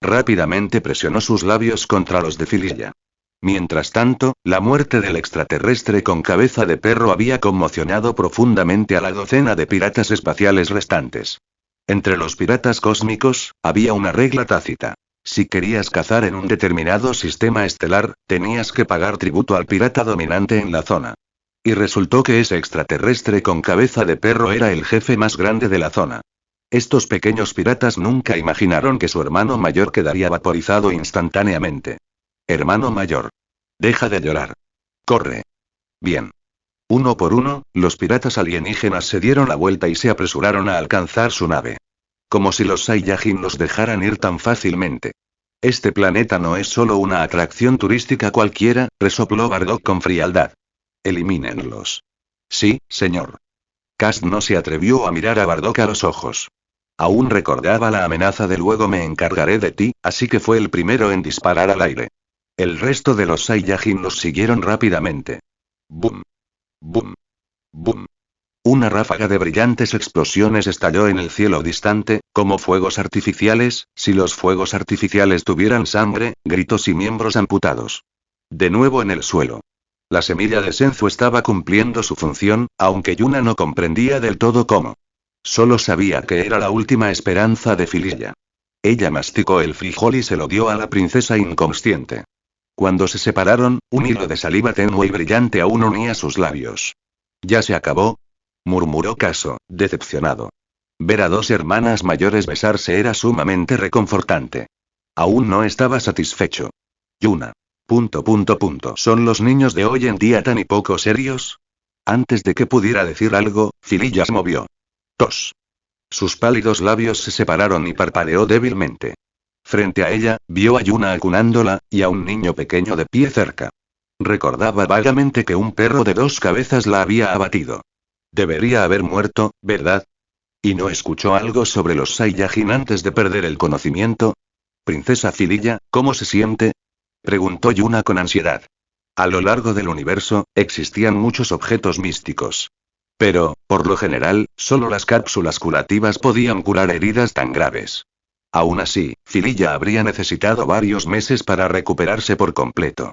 Rápidamente presionó sus labios contra los de Fililla. Mientras tanto, la muerte del extraterrestre con cabeza de perro había conmocionado profundamente a la docena de piratas espaciales restantes. Entre los piratas cósmicos, había una regla tácita. Si querías cazar en un determinado sistema estelar, tenías que pagar tributo al pirata dominante en la zona. Y resultó que ese extraterrestre con cabeza de perro era el jefe más grande de la zona. Estos pequeños piratas nunca imaginaron que su hermano mayor quedaría vaporizado instantáneamente. Hermano mayor. Deja de llorar. Corre. Bien. Uno por uno, los piratas alienígenas se dieron la vuelta y se apresuraron a alcanzar su nave. Como si los Saiyajin los dejaran ir tan fácilmente. Este planeta no es solo una atracción turística cualquiera, resopló Bardock con frialdad. Elimínenlos. Sí, señor. Cast no se atrevió a mirar a Bardock a los ojos. Aún recordaba la amenaza de luego me encargaré de ti, así que fue el primero en disparar al aire. El resto de los Saiyajin los siguieron rápidamente. ¡Bum! ¡Bum! ¡Bum! Una ráfaga de brillantes explosiones estalló en el cielo distante, como fuegos artificiales, si los fuegos artificiales tuvieran sangre, gritos y miembros amputados. De nuevo en el suelo. La semilla de Senzu estaba cumpliendo su función, aunque Yuna no comprendía del todo cómo. Solo sabía que era la última esperanza de Fililla. Ella masticó el frijol y se lo dio a la princesa inconsciente. Cuando se separaron, un hilo de saliva tenue y brillante aún unía sus labios. ¿Ya se acabó?, murmuró Caso, decepcionado. Ver a dos hermanas mayores besarse era sumamente reconfortante. Aún no estaba satisfecho. Yuna. ¿Son los niños de hoy en día tan y poco serios? Antes de que pudiera decir algo, Fililla se movió. Tos. Sus pálidos labios se separaron y parpadeó débilmente. Frente a ella, vio a Yuna acunándola, y a un niño pequeño de pie cerca. Recordaba vagamente que un perro de 2 cabezas la había abatido. Debería haber muerto, ¿verdad? ¿Y no escuchó algo sobre los Saiyajin antes de perder el conocimiento? Princesa Fililla, ¿cómo se siente?, preguntó Yuna con ansiedad. A lo largo del universo, existían muchos objetos místicos. Pero, por lo general, solo las cápsulas curativas podían curar heridas tan graves. Aún así, Fililla habría necesitado varios meses para recuperarse por completo.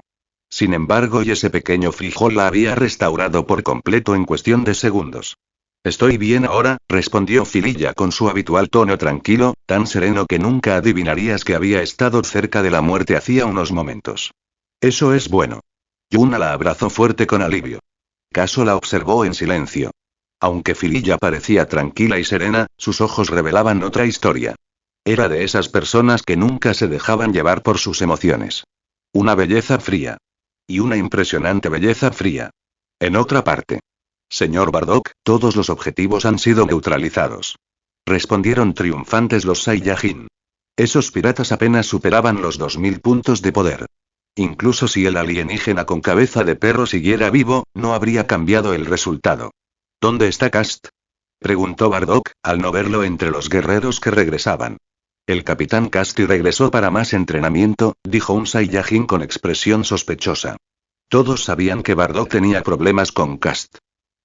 Sin embargo, y ese pequeño frijol la había restaurado por completo en cuestión de segundos. Estoy bien ahora, respondió Fililla con su habitual tono tranquilo, tan sereno que nunca adivinarías que había estado cerca de la muerte hacía unos momentos. Eso es bueno. Yuna la abrazó fuerte con alivio. Caso la observó en silencio. Aunque Fililla parecía tranquila y serena, sus ojos revelaban otra historia. Era de esas personas que nunca se dejaban llevar por sus emociones. Una belleza fría. Y una impresionante belleza fría. En otra parte. Señor Bardock, todos los objetivos han sido neutralizados. Respondieron triunfantes los Saiyajin. Esos piratas apenas superaban los 2000 puntos de poder. Incluso si el alienígena con cabeza de perro siguiera vivo, no habría cambiado el resultado. ¿Dónde está Cast?, preguntó Bardock, al no verlo entre los guerreros que regresaban. El capitán Casti regresó para más entrenamiento, dijo un Saiyajin con expresión sospechosa. Todos sabían que Bardock tenía problemas con Cast.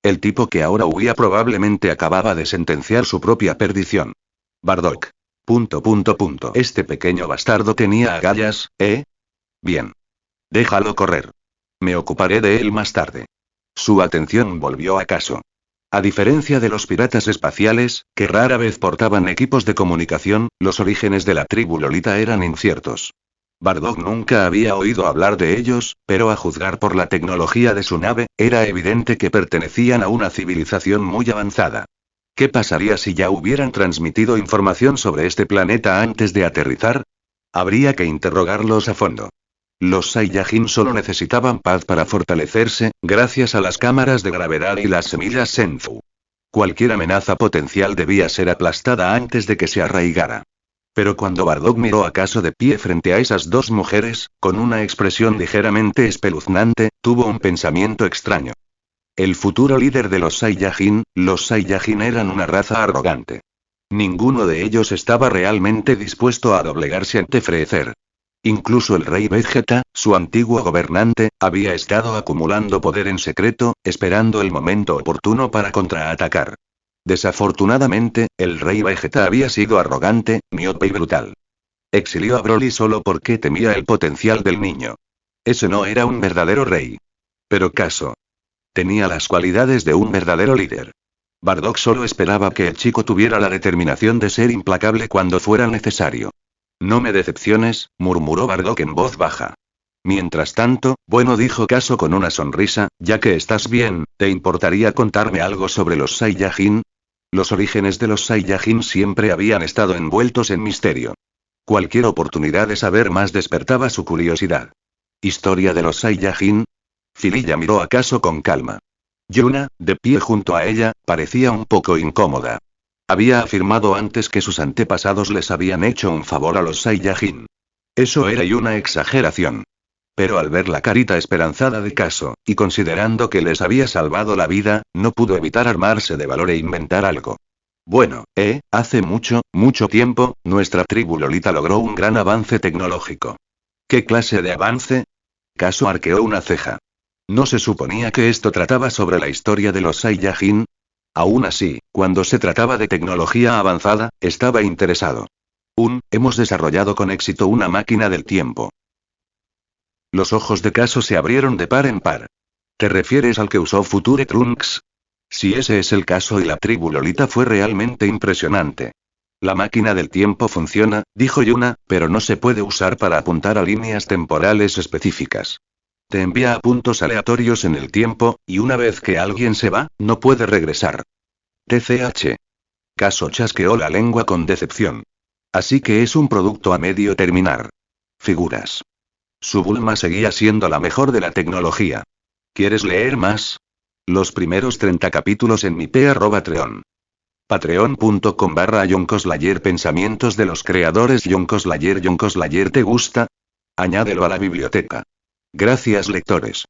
El tipo que ahora huía probablemente acababa de sentenciar su propia perdición. Bardock. Este pequeño bastardo tenía agallas, ¿eh? Bien. Déjalo correr. Me ocuparé de él más tarde. Su atención volvió a Caso. A diferencia de los piratas espaciales, que rara vez portaban equipos de comunicación, los orígenes de la tribu Lolita eran inciertos. Bardock nunca había oído hablar de ellos, pero a juzgar por la tecnología de su nave, era evidente que pertenecían a una civilización muy avanzada. ¿Qué pasaría si ya hubieran transmitido información sobre este planeta antes de aterrizar? Habría que interrogarlos a fondo. Los Saiyajin solo necesitaban paz para fortalecerse, gracias a las cámaras de gravedad y las semillas Senzu. Cualquier amenaza potencial debía ser aplastada antes de que se arraigara. Pero cuando Bardock miró a Caso de pie frente a esas dos mujeres, con una expresión ligeramente espeluznante, tuvo un pensamiento extraño. El futuro líder de los Saiyajin eran una raza arrogante. Ninguno de ellos estaba realmente dispuesto a doblegarse ante Freezer. Incluso el rey Vegeta, su antiguo gobernante, había estado acumulando poder en secreto, esperando el momento oportuno para contraatacar. Desafortunadamente, el rey Vegeta había sido arrogante, miope y brutal. Exilió a Broly solo porque temía el potencial del niño. Ese no era un verdadero rey. Pero Caso tenía las cualidades de un verdadero líder. Bardock solo esperaba que el chico tuviera la determinación de ser implacable cuando fuera necesario. No me decepciones, murmuró Bardock en voz baja. Mientras tanto, bueno, dijo Caso con una sonrisa, ya que estás bien, ¿te importaría contarme algo sobre los Saiyajin? Los orígenes de los Saiyajin siempre habían estado envueltos en misterio. Cualquier oportunidad de saber más despertaba su curiosidad. ¿Historia de los Saiyajin? Fililla miró a Caso con calma. Yuna, de pie junto a ella, parecía un poco incómoda. Había afirmado antes que sus antepasados les habían hecho un favor a los Saiyajin. Eso era una exageración. Pero al ver la carita esperanzada de Caso, y considerando que les había salvado la vida, no pudo evitar armarse de valor e inventar algo. Bueno, hace mucho, mucho tiempo, nuestra tribu Lolita logró un gran avance tecnológico. ¿Qué clase de avance? Caso arqueó una ceja. ¿No se suponía que esto trataba sobre la historia de los Saiyajin? Aún así, cuando se trataba de tecnología avanzada, estaba interesado. Hemos desarrollado con éxito una máquina del tiempo. Los ojos de Caso se abrieron de par en par. ¿Te refieres al que usó Future Trunks? Si ese es el caso, y la tribu Lolita fue realmente impresionante. La máquina del tiempo funciona, dijo Yuna, pero no se puede usar para apuntar a líneas temporales específicas. Te envía a puntos aleatorios en el tiempo, y una vez que alguien se va, no puede regresar. TCH. Caso chasqueó la lengua con decepción. Así que es un producto a medio terminar. Figuras. Su Bulma seguía siendo la mejor de la tecnología. ¿Quieres leer más? Los primeros 30 capítulos en mi Patreon. Patreon.com/Yonkoslayer. Pensamientos de los creadores Yonkoslayer. Yonkoslayer, ¿te gusta? Añádelo a la biblioteca. Gracias, lectores.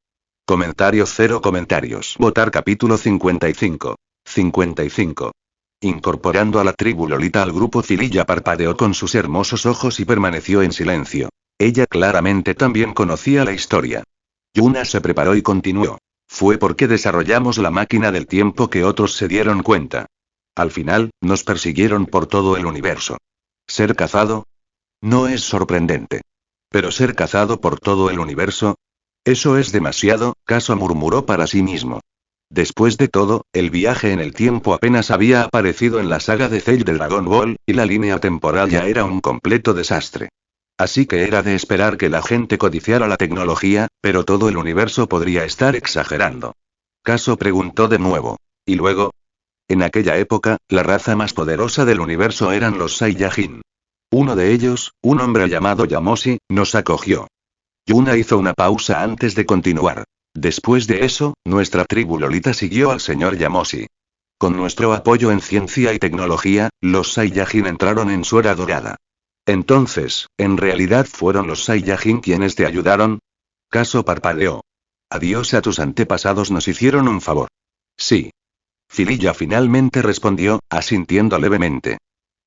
Comentario 0 comentarios. Votar capítulo 55. 55. Incorporando a la tribu Lolita al grupo, Fililla parpadeó con sus hermosos ojos y permaneció en silencio. Ella claramente también conocía la historia. Yuna se preparó y continuó. Fue porque desarrollamos la máquina del tiempo que otros se dieron cuenta. Al final, nos persiguieron por todo el universo. ¿Ser cazado? No es sorprendente. Pero ser cazado por todo el universo, eso es demasiado, Caso murmuró para sí mismo. Después de todo, el viaje en el tiempo apenas había aparecido en la saga de Cell de Dragon Ball, y la línea temporal ya era un completo desastre. Así que era de esperar que la gente codiciara la tecnología, pero todo el universo podría estar exagerando. Caso preguntó de nuevo. ¿Y luego? En aquella época, la raza más poderosa del universo eran los Saiyajin. Uno de ellos, un hombre llamado Yamoshi, nos acogió. Yuna hizo una pausa antes de continuar. Después de eso, nuestra tribu Lolita siguió al señor Yamoshi. Con nuestro apoyo en ciencia y tecnología, los Saiyajin entraron en su era dorada. Entonces, ¿en realidad fueron los Saiyajin quienes te ayudaron? Caso parpadeó. Adiós a tus antepasados, nos hicieron un favor. Sí. Fililla finalmente respondió, asintiendo levemente.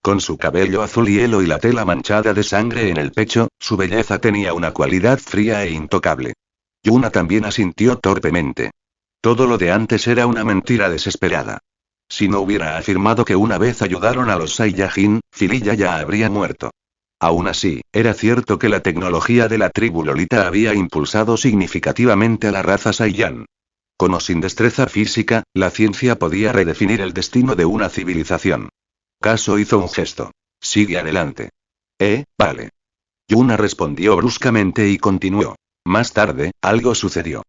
Con su cabello azul hielo y la tela manchada de sangre en el pecho, su belleza tenía una cualidad fría e intocable. Yuna también asintió torpemente. Todo lo de antes era una mentira desesperada. Si no hubiera afirmado que una vez ayudaron a los Saiyajin, Fililla ya habría muerto. Aún así, era cierto que la tecnología de la tribu Lolita había impulsado significativamente a la raza Saiyan. Con o sin destreza física, la ciencia podía redefinir el destino de una civilización. Caso hizo un gesto. Sigue adelante. Vale. Yuna respondió bruscamente y continuó. Más tarde, algo sucedió.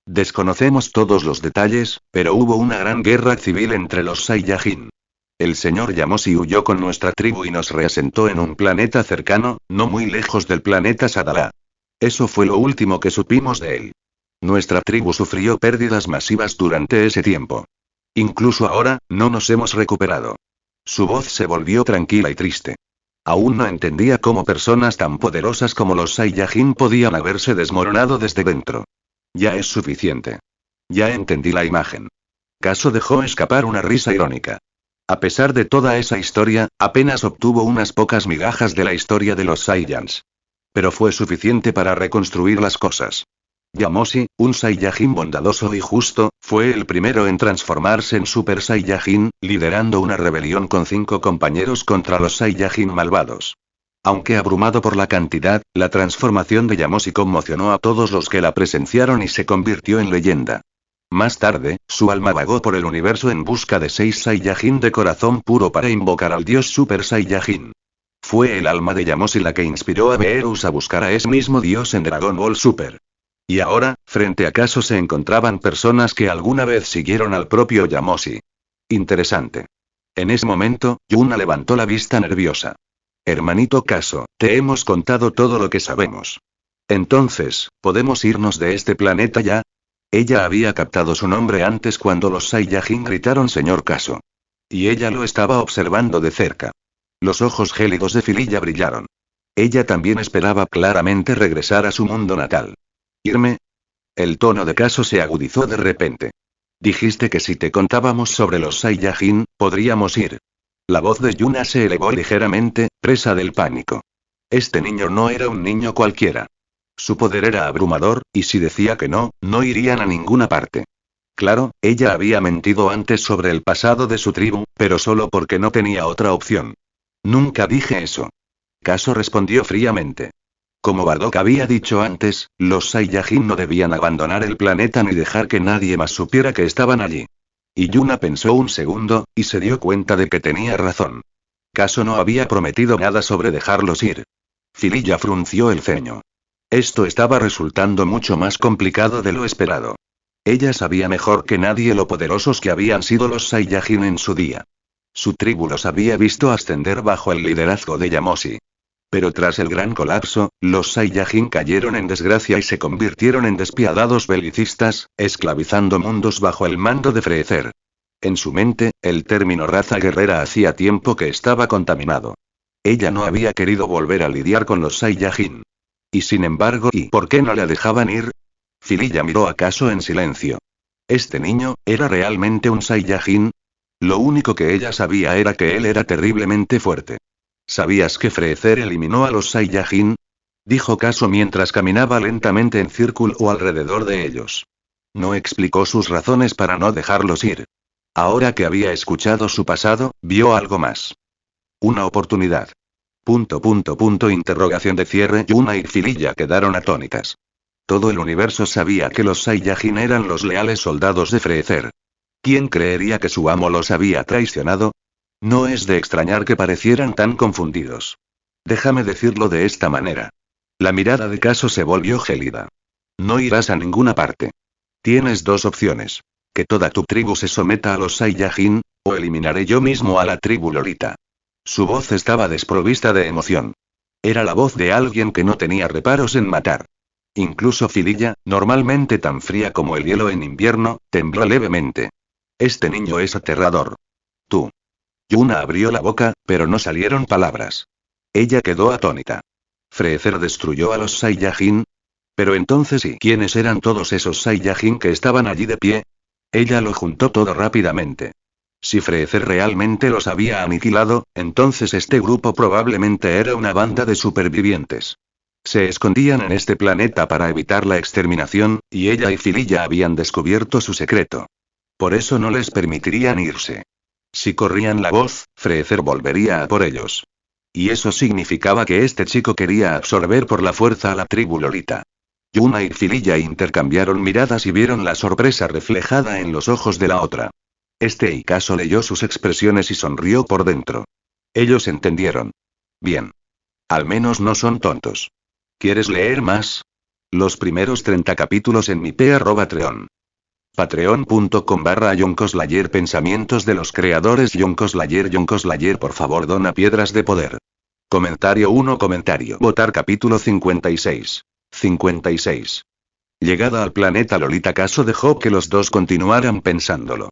Desconocemos todos los detalles, pero hubo una gran guerra civil entre los Saiyajin. El señor Yamoshi huyó con nuestra tribu y nos reasentó en un planeta cercano, no muy lejos del planeta Sadala. Eso fue lo último que supimos de él. Nuestra tribu sufrió pérdidas masivas durante ese tiempo. Incluso ahora, no nos hemos recuperado. Su voz se volvió tranquila y triste. Aún no entendía cómo personas tan poderosas como los Saiyajin podían haberse desmoronado desde dentro. Ya es suficiente. Ya entendí la imagen. Caso dejó escapar una risa irónica. A pesar de toda esa historia, apenas obtuvo unas pocas migajas de la historia de los Saiyans. Pero fue suficiente para reconstruir las cosas. Yamoshi, un Saiyajin bondadoso y justo, fue el primero en transformarse en Super Saiyajin, liderando una rebelión con 5 compañeros contra los Saiyajin malvados. Aunque abrumado por la cantidad, la transformación de Yamoshi conmocionó a todos los que la presenciaron y se convirtió en leyenda. Más tarde, su alma vagó por el universo en busca de 6 Saiyajin de corazón puro para invocar al dios Super Saiyajin. Fue el alma de Yamoshi la que inspiró a Beerus a buscar a ese mismo dios en Dragon Ball Super. Y ahora, frente a Caso se encontraban personas que alguna vez siguieron al propio Yamoshi. Interesante. En ese momento, Yuna levantó la vista nerviosa. Hermanito Caso, te hemos contado todo lo que sabemos. Entonces, ¿podemos irnos de este planeta ya? Ella había captado su nombre antes cuando los Saiyajin gritaron Señor Caso. Y ella lo estaba observando de cerca. Los ojos gélidos de Fililla brillaron. Ella también esperaba claramente regresar a su mundo natal. ¿Irme? El tono de Caso se agudizó de repente. Dijiste que si te contábamos sobre los Saiyajin, podríamos ir. La voz de Yuna se elevó ligeramente, presa del pánico. Este niño no era un niño cualquiera. Su poder era abrumador, y si decía que no, no irían a ninguna parte. Claro, ella había mentido antes sobre el pasado de su tribu, pero solo porque no tenía otra opción. Nunca dije eso. Caso respondió fríamente. Como Bardock había dicho antes, los Saiyajin no debían abandonar el planeta ni dejar que nadie más supiera que estaban allí. Y Yuna pensó un segundo, y se dio cuenta de que tenía razón. Caso no había prometido nada sobre dejarlos ir. Fililla frunció el ceño. Esto estaba resultando mucho más complicado de lo esperado. Ella sabía mejor que nadie lo poderosos que habían sido los Saiyajin en su día. Su tribu los había visto ascender bajo el liderazgo de Yamoshi. Pero tras el gran colapso, los Saiyajin cayeron en desgracia y se convirtieron en despiadados belicistas, esclavizando mundos bajo el mando de Freezer. En su mente, el término raza guerrera hacía tiempo que estaba contaminado. Ella no había querido volver a lidiar con los Saiyajin. Y sin embargo, ¿y por qué no la dejaban ir? Fililla miró a Caso en silencio. ¿Este niño, era realmente un Saiyajin? Lo único que ella sabía era que él era terriblemente fuerte. ¿Sabías que Freezer eliminó a los Saiyajin? Dijo Caso mientras caminaba lentamente en círculo alrededor de ellos. No explicó sus razones para no dejarlos ir. Ahora que había escuchado su pasado, vio algo más. Una oportunidad. Interrogación de cierre. Yuna y Fililla quedaron atónitas. Todo el universo sabía que los Saiyajin eran los leales soldados de Freezer. ¿Quién creería que su amo los había traicionado? No es de extrañar que parecieran tan confundidos. Déjame decirlo de esta manera. La mirada de Caso se volvió gélida. No irás a ninguna parte. Tienes 2 opciones. Que toda tu tribu se someta a los Saiyajin, o eliminaré yo mismo a la tribu Lolita. Su voz estaba desprovista de emoción. Era la voz de alguien que no tenía reparos en matar. Incluso Fililla, normalmente tan fría como el hielo en invierno, tembló levemente. Este niño es aterrador. Tú. Yuna abrió la boca, pero no salieron palabras. Ella quedó atónita. ¿Freezer destruyó a los Saiyajin? Pero entonces, ¿y quiénes eran todos esos Saiyajin que estaban allí de pie? Ella lo juntó todo rápidamente. Si Freezer realmente los había aniquilado, entonces este grupo probablemente era una banda de supervivientes. Se escondían en este planeta para evitar la exterminación, y ella y Fililla habían descubierto su secreto. Por eso no les permitirían irse. Si corrían la voz, Freezer volvería a por ellos. Y eso significaba que este chico quería absorber por la fuerza a la tribu Lolita. Yuna y Fililla intercambiaron miradas y vieron la sorpresa reflejada en los ojos de la otra. Este Caso leyó sus expresiones y sonrió por dentro. Ellos entendieron. Bien. Al menos no son tontos. ¿Quieres leer más? Los primeros 30 capítulos en mi Patreon. Patreon.com/YonKoslayer. Pensamientos de los creadores Yonkoslayer, por favor dona piedras de poder. Comentario 1. Votar capítulo 56. 56. Llegada al planeta Lolita, Caso dejó que los dos continuaran pensándolo.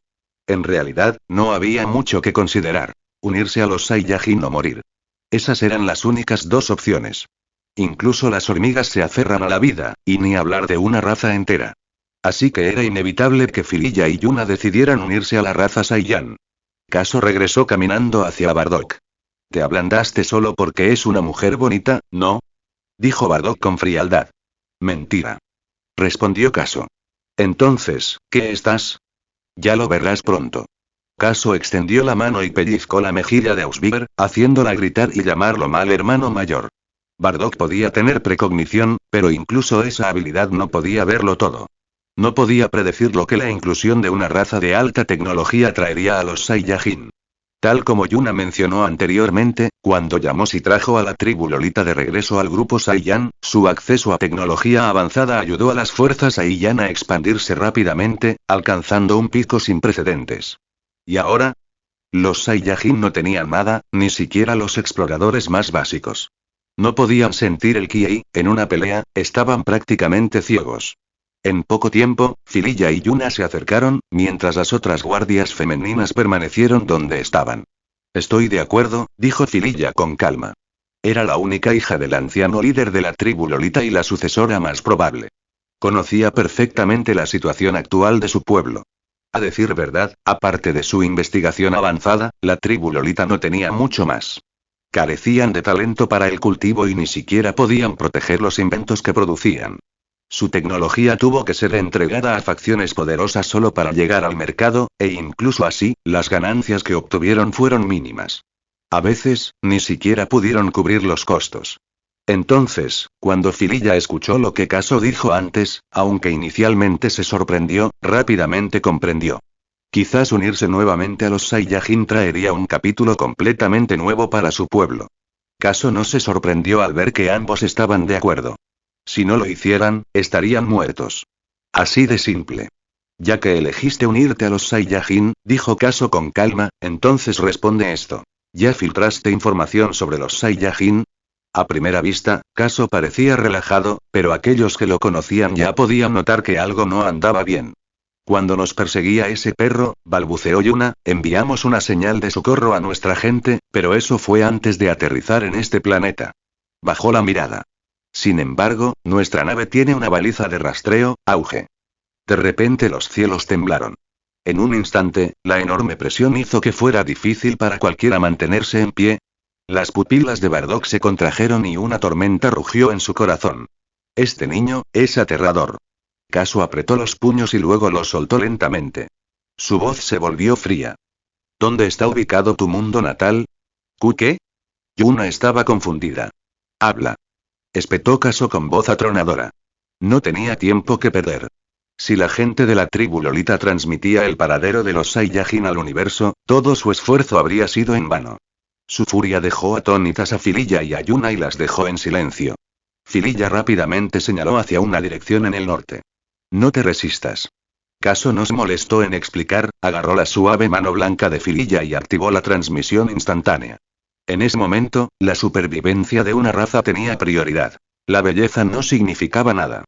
En realidad, no había mucho que considerar. Unirse a los Saiyajin o morir. Esas eran las únicas dos opciones. Incluso las hormigas se aferran a la vida, y ni hablar de una raza entera. Así que era inevitable que Fililla y Yuna decidieran unirse a la raza Saiyan. Caso regresó caminando hacia Bardock. Te ablandaste solo porque es una mujer bonita, ¿no? Dijo Bardock con frialdad. Mentira. Respondió Caso. Entonces, ¿qué estás? Ya lo verás pronto. Caso extendió la mano y pellizcó la mejilla de Ausbiber, haciéndola gritar y llamarlo mal hermano mayor. Bardock podía tener precognición, pero incluso esa habilidad no podía verlo todo. No podía predecir lo que la inclusión de una raza de alta tecnología traería a los Saiyajin. Tal como Yuna mencionó anteriormente, cuando Yamoshi trajo a la tribu Lolita de regreso al grupo Saiyan, su acceso a tecnología avanzada ayudó a las fuerzas Saiyan a expandirse rápidamente, alcanzando un pico sin precedentes. ¿Y ahora? Los Saiyajin no tenían nada, ni siquiera los exploradores más básicos. No podían sentir el ki y, en una pelea, estaban prácticamente ciegos. En poco tiempo, Fililla y Yuna se acercaron, mientras las otras guardias femeninas permanecieron donde estaban. Estoy de acuerdo, dijo Fililla con calma. Era la única hija del anciano líder de la tribu Lolita y la sucesora más probable. Conocía perfectamente la situación actual de su pueblo. A decir verdad, aparte de su investigación avanzada, la tribu Lolita no tenía mucho más. Carecían de talento para el cultivo y ni siquiera podían proteger los inventos que producían. Su tecnología tuvo que ser entregada a facciones poderosas solo para llegar al mercado, e incluso así, las ganancias que obtuvieron fueron mínimas. A veces, ni siquiera pudieron cubrir los costos. Entonces, cuando Fililla escuchó lo que Caso dijo antes, aunque inicialmente se sorprendió, rápidamente comprendió. Quizás unirse nuevamente a los Saiyajin traería un capítulo completamente nuevo para su pueblo. Caso no se sorprendió al ver que ambos estaban de acuerdo. Si no lo hicieran, estarían muertos. Así de simple. Ya que elegiste unirte a los Saiyajin, dijo Caso con calma, entonces responde esto. ¿Ya filtraste información sobre los Saiyajin? A primera vista, Caso parecía relajado, pero aquellos que lo conocían ya podían notar que algo no andaba bien. Cuando nos perseguía ese perro, balbuceó Yuna, enviamos una señal de socorro a nuestra gente, pero eso fue antes de aterrizar en este planeta. Bajó la mirada. Sin embargo, nuestra nave tiene una baliza de rastreo, auge. De repente los cielos temblaron. En un instante, la enorme presión hizo que fuera difícil para cualquiera mantenerse en pie. Las pupilas de Bardock se contrajeron y una tormenta rugió en su corazón. Este niño, es aterrador. Caso apretó los puños y luego los soltó lentamente. Su voz se volvió fría. ¿Dónde está ubicado tu mundo natal? ¿Qué? Yuna estaba confundida. Habla. Espetó Caso con voz atronadora. No tenía tiempo que perder. Si la gente de la tribu Lolita transmitía el paradero de los Saiyajin al universo, todo su esfuerzo habría sido en vano. Su furia dejó atónitas a Fililla y a Yuna y las dejó en silencio. Fililla rápidamente señaló hacia una dirección en el norte. No te resistas. Caso no se molestó en explicar, agarró la suave mano blanca de Fililla y activó la transmisión instantánea. En ese momento, la supervivencia de una raza tenía prioridad. La belleza no significaba nada.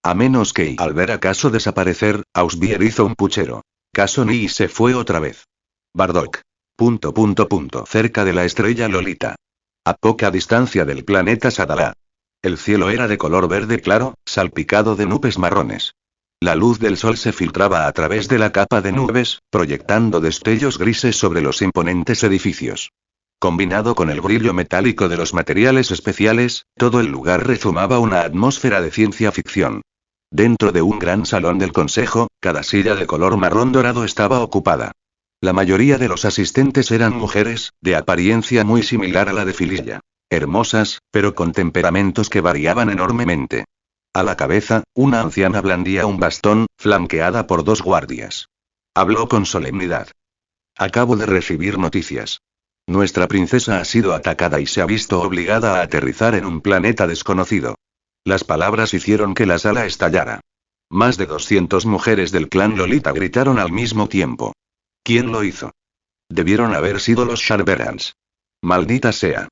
A menos que, al ver a Caso desaparecer, Ausbier hizo un puchero. Caso ni se fue otra vez. Bardock. Cerca de la estrella Lolita. A poca distancia del planeta Sadala. El cielo era de color verde claro, salpicado de nubes marrones. La luz del sol se filtraba a través de la capa de nubes, proyectando destellos grises sobre los imponentes edificios. Combinado con el brillo metálico de los materiales especiales, todo el lugar rezumaba una atmósfera de ciencia ficción. Dentro de un gran salón del consejo, cada silla de color marrón dorado estaba ocupada. La mayoría de los asistentes eran mujeres, de apariencia muy similar a la de Fililla. Hermosas, pero con temperamentos que variaban enormemente. A la cabeza, una anciana blandía un bastón, flanqueada por dos guardias. Habló con solemnidad. Acabo de recibir noticias. Nuestra princesa ha sido atacada y se ha visto obligada a aterrizar en un planeta desconocido. Las palabras hicieron que la sala estallara. Más de 200 mujeres del clan Lolita gritaron al mismo tiempo. ¿Quién lo hizo? Debieron haber sido los Sharberans. Maldita sea.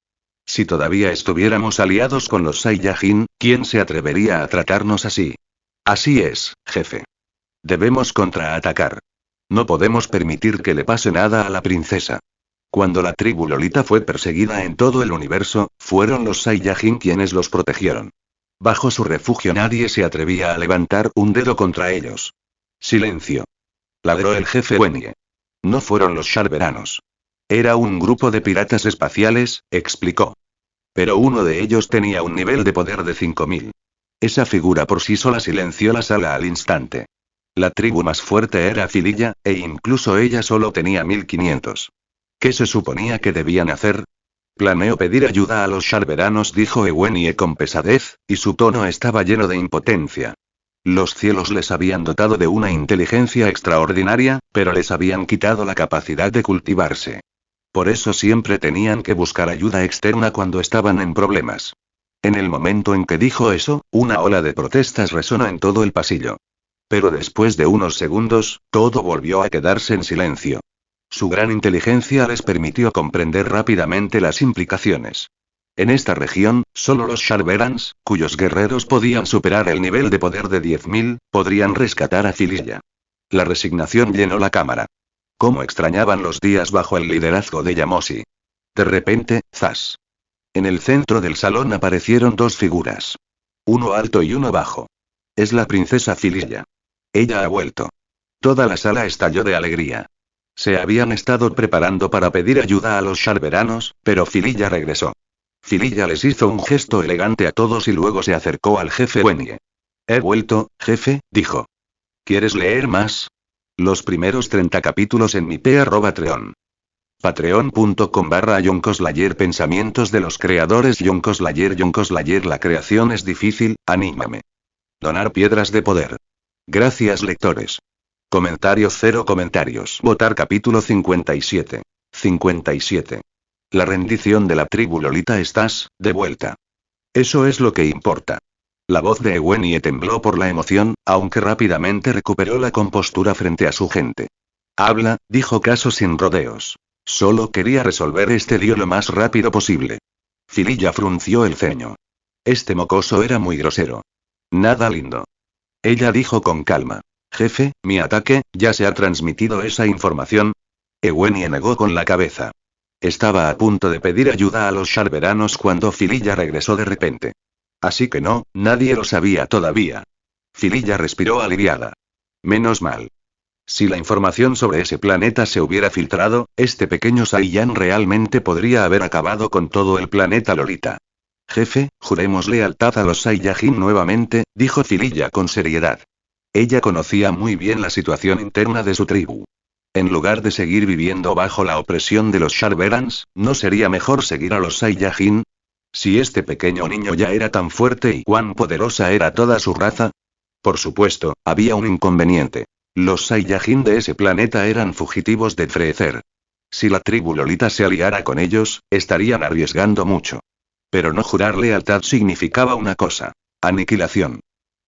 Si todavía estuviéramos aliados con los Saiyajin, ¿quién se atrevería a tratarnos así? Así es, jefe. Debemos contraatacar. No podemos permitir que le pase nada a la princesa. Cuando la tribu Lolita fue perseguida en todo el universo, fueron los Saiyajin quienes los protegieron. Bajo su refugio nadie se atrevía a levantar un dedo contra ellos. Silencio. Ladró el jefe Wenye. No fueron los Sharveranos. Era un grupo de piratas espaciales, explicó. Pero uno de ellos tenía un nivel de poder de 5000. Esa figura por sí sola silenció la sala al instante. La tribu más fuerte era Fililla, e incluso ella solo tenía 1500. ¿Qué se suponía que debían hacer? Planeo pedir ayuda a los Sharveranos, dijo Ewennie con pesadez, y su tono estaba lleno de impotencia. Los cielos les habían dotado de una inteligencia extraordinaria, pero les habían quitado la capacidad de cultivarse. Por eso siempre tenían que buscar ayuda externa cuando estaban en problemas. En el momento en que dijo eso, una ola de protestas resonó en todo el pasillo. Pero después de unos segundos, todo volvió a quedarse en silencio. Su gran inteligencia les permitió comprender rápidamente las implicaciones. En esta región, solo los Sharverans, cuyos guerreros podían superar el nivel de poder de 10.000, podrían rescatar a Fililla. La resignación llenó la cámara. Cómo extrañaban los días bajo el liderazgo de Yamoshi. De repente, ¡zas! En el centro del salón aparecieron dos figuras. Uno alto y uno bajo. Es la princesa Fililla. Ella ha vuelto. Toda la sala estalló de alegría. Se habían estado preparando para pedir ayuda a los Sharveranos, pero Fililla regresó. Fililla les hizo un gesto elegante a todos y luego se acercó al jefe Wenye. He vuelto, jefe, dijo. ¿Quieres leer más? Los primeros 30 capítulos en mi Patreon. Patreon.com/YonKoslayer. Pensamientos de los creadores. YonKoslayer. La creación es difícil, anímame. Donar piedras de poder. Gracias, lectores. Comentarios 0 comentarios. Votar capítulo 57. 57. La rendición de la tribu Lolita. Estás, de vuelta. Eso es lo que importa. La voz de Ewennie tembló por la emoción, aunque rápidamente recuperó la compostura frente a su gente. Habla, dijo Caso sin rodeos. Solo quería resolver este lío lo más rápido posible. Fililla frunció el ceño. Este mocoso era muy grosero. Nada lindo. Ella dijo con calma. Jefe, mi ataque, ¿ya se ha transmitido esa información? Ewennie negó con la cabeza. Estaba a punto de pedir ayuda a los Sharveranos cuando Fililla regresó de repente. Así que no, nadie lo sabía todavía. Fililla respiró aliviada. Menos mal. Si la información sobre ese planeta se hubiera filtrado, este pequeño Saiyan realmente podría haber acabado con todo el planeta Lolita. Jefe, juremos lealtad a los Saiyajin nuevamente, dijo Fililla con seriedad. Ella conocía muy bien la situación interna de su tribu. En lugar de seguir viviendo bajo la opresión de los Sharverans, ¿no sería mejor seguir a los Saiyajin? Si este pequeño niño ya era tan fuerte y cuán poderosa era toda su raza. Por supuesto, había un inconveniente. Los Saiyajin de ese planeta eran fugitivos de Freezer. Si la tribu Lolita se aliara con ellos, estarían arriesgando mucho. Pero no jurar lealtad significaba una cosa: aniquilación.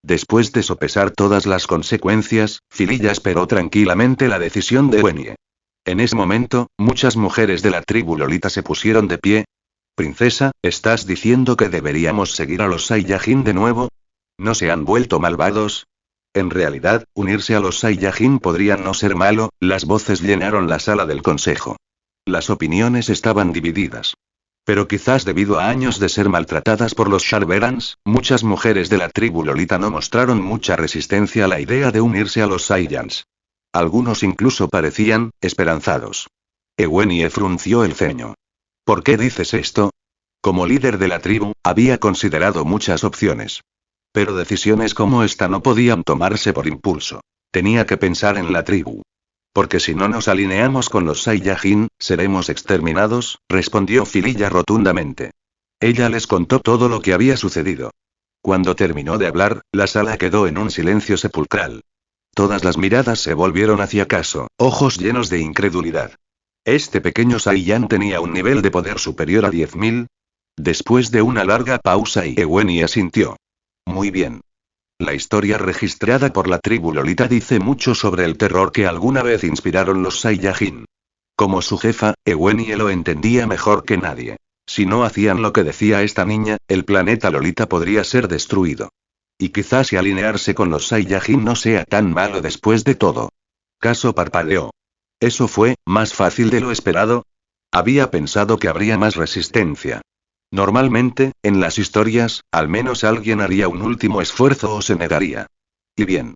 Después de sopesar todas las consecuencias, Fililla esperó tranquilamente la decisión de Wenye. En ese momento, muchas mujeres de la tribu Lolita se pusieron de pie. Princesa, ¿estás diciendo que deberíamos seguir a los Saiyajin de nuevo? ¿No se han vuelto malvados? En realidad, unirse a los Saiyajin podría no ser malo. Las voces llenaron la sala del consejo. Las opiniones estaban divididas. Pero quizás debido a años de ser maltratadas por los Sharverans, muchas mujeres de la tribu Lolita no mostraron mucha resistencia a la idea de unirse a los Saiyans. Algunos incluso parecían esperanzados. Ewennie frunció el ceño. ¿Por qué dices esto? Como líder de la tribu, había considerado muchas opciones. Pero decisiones como esta no podían tomarse por impulso. Tenía que pensar en la tribu. Porque si no nos alineamos con los Saiyajin, seremos exterminados, respondió Fililla rotundamente. Ella les contó todo lo que había sucedido. Cuando terminó de hablar, la sala quedó en un silencio sepulcral. Todas las miradas se volvieron hacia Caso, ojos llenos de incredulidad. ¿Este pequeño Saiyan tenía un nivel de poder superior a 10.000? Después de una larga pausa, Ewennie asintió. Muy bien. La historia registrada por la tribu Lolita dice mucho sobre el terror que alguna vez inspiraron los Saiyajin. Como su jefa, Ewennie lo entendía mejor que nadie. Si no hacían lo que decía esta niña, el planeta Lolita podría ser destruido. Y quizás si alinearse con los Saiyajin no sea tan malo después de todo. Caso parpadeó. ¿Eso fue más fácil de lo esperado? Había pensado que habría más resistencia. Normalmente, en las historias, al menos alguien haría un último esfuerzo o se negaría. Y bien.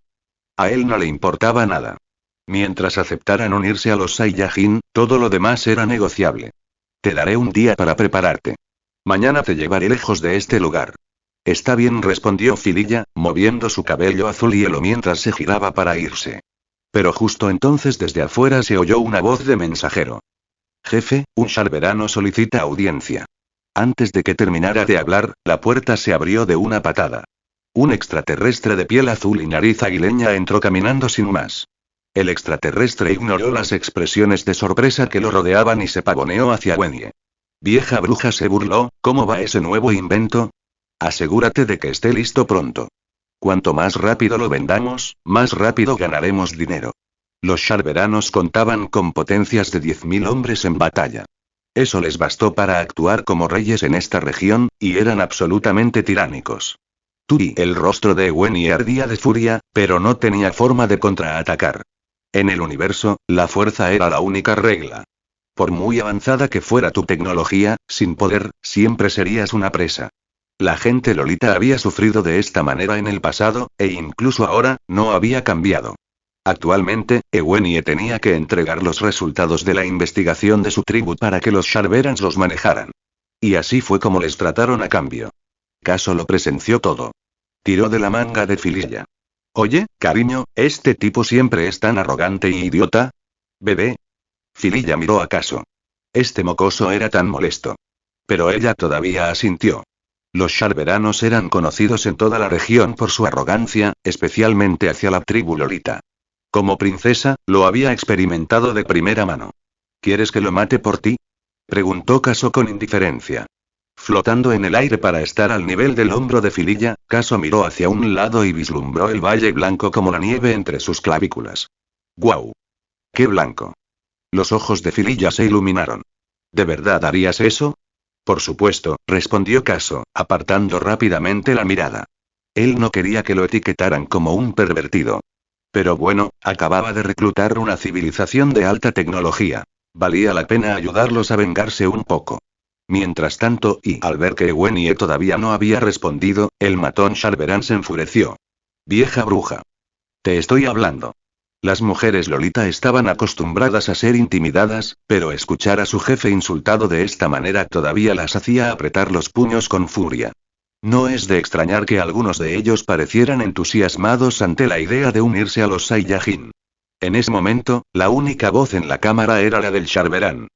A él no le importaba nada. Mientras aceptaran unirse a los Saiyajin, todo lo demás era negociable. Te daré un día para prepararte. Mañana te llevaré lejos de este lugar. Está bien, respondió Fililla, moviendo su cabello azul hielo mientras se giraba para irse. Pero justo entonces desde afuera se oyó una voz de mensajero. Jefe, un Sharverano solicita audiencia. Antes de que terminara de hablar, la puerta se abrió de una patada. Un extraterrestre de piel azul y nariz aguileña entró caminando sin más. El extraterrestre ignoró las expresiones de sorpresa que lo rodeaban y se pavoneó hacia Wendy. Vieja bruja, se burló, ¿cómo va ese nuevo invento? Asegúrate de que esté listo pronto. Cuanto más rápido lo vendamos, más rápido ganaremos dinero. Los Sharveranos contaban con potencias de 10.000 hombres en batalla. Eso les bastó para actuar como reyes en esta región, y eran absolutamente tiránicos. El rostro de Wendy ardía de furia, pero no tenía forma de contraatacar. En el universo, la fuerza era la única regla. Por muy avanzada que fuera tu tecnología, sin poder, siempre serías una presa. La gente Lolita había sufrido de esta manera en el pasado, e incluso ahora, no había cambiado. Actualmente, Ewennie tenía que entregar los resultados de la investigación de su tribu para que los Sharverans los manejaran. Y así fue como les trataron a cambio. Caso lo presenció todo. Tiró de la manga de Fililla. Oye, cariño, ¿este tipo siempre es tan arrogante y idiota? ¿Bebé? Fililla miró a Caso. Este mocoso era tan molesto. Pero ella todavía asintió. Los Sharveranos eran conocidos en toda la región por su arrogancia, especialmente hacia la tribu Lolita. Como princesa, lo había experimentado de primera mano. ¿Quieres que lo mate por ti? Preguntó Caso con indiferencia. Flotando en el aire para estar al nivel del hombro de Fililla, Caso miró hacia un lado y vislumbró el valle blanco como la nieve entre sus clavículas. ¡Guau! ¡Qué blanco! Los ojos de Fililla se iluminaron. ¿De verdad harías eso? Por supuesto, respondió Caso, apartando rápidamente la mirada. Él no quería que lo etiquetaran como un pervertido. Pero bueno, acababa de reclutar una civilización de alta tecnología. Valía la pena ayudarlos a vengarse un poco. Mientras tanto, y al ver que Ewennie todavía no había respondido, el matón Sharveran se enfureció. Vieja bruja. Te estoy hablando. Las mujeres Lolita estaban acostumbradas a ser intimidadas, pero escuchar a su jefe insultado de esta manera todavía las hacía apretar los puños con furia. No es de extrañar que algunos de ellos parecieran entusiasmados ante la idea de unirse a los Saiyajin. En ese momento, la única voz en la cámara era la del Sharveran.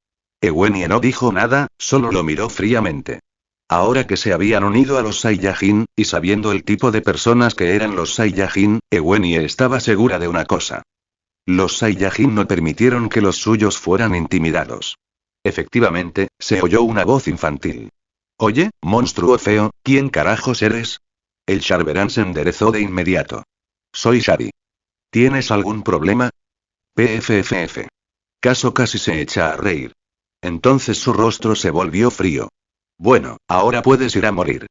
Ewennie no dijo nada, solo lo miró fríamente. Ahora que se habían unido a los Saiyajin, y sabiendo el tipo de personas que eran los Saiyajin, Ewennie estaba segura de una cosa. Los Saiyajin no permitieron que los suyos fueran intimidados. Efectivamente, se oyó una voz infantil. Oye, monstruo feo, ¿quién carajos eres? El Sharveran se enderezó de inmediato. Soy Shari. ¿Tienes algún problema? PFFF. Caso casi se echa a reír. Entonces su rostro se volvió frío. Bueno, ahora puedes ir a morir.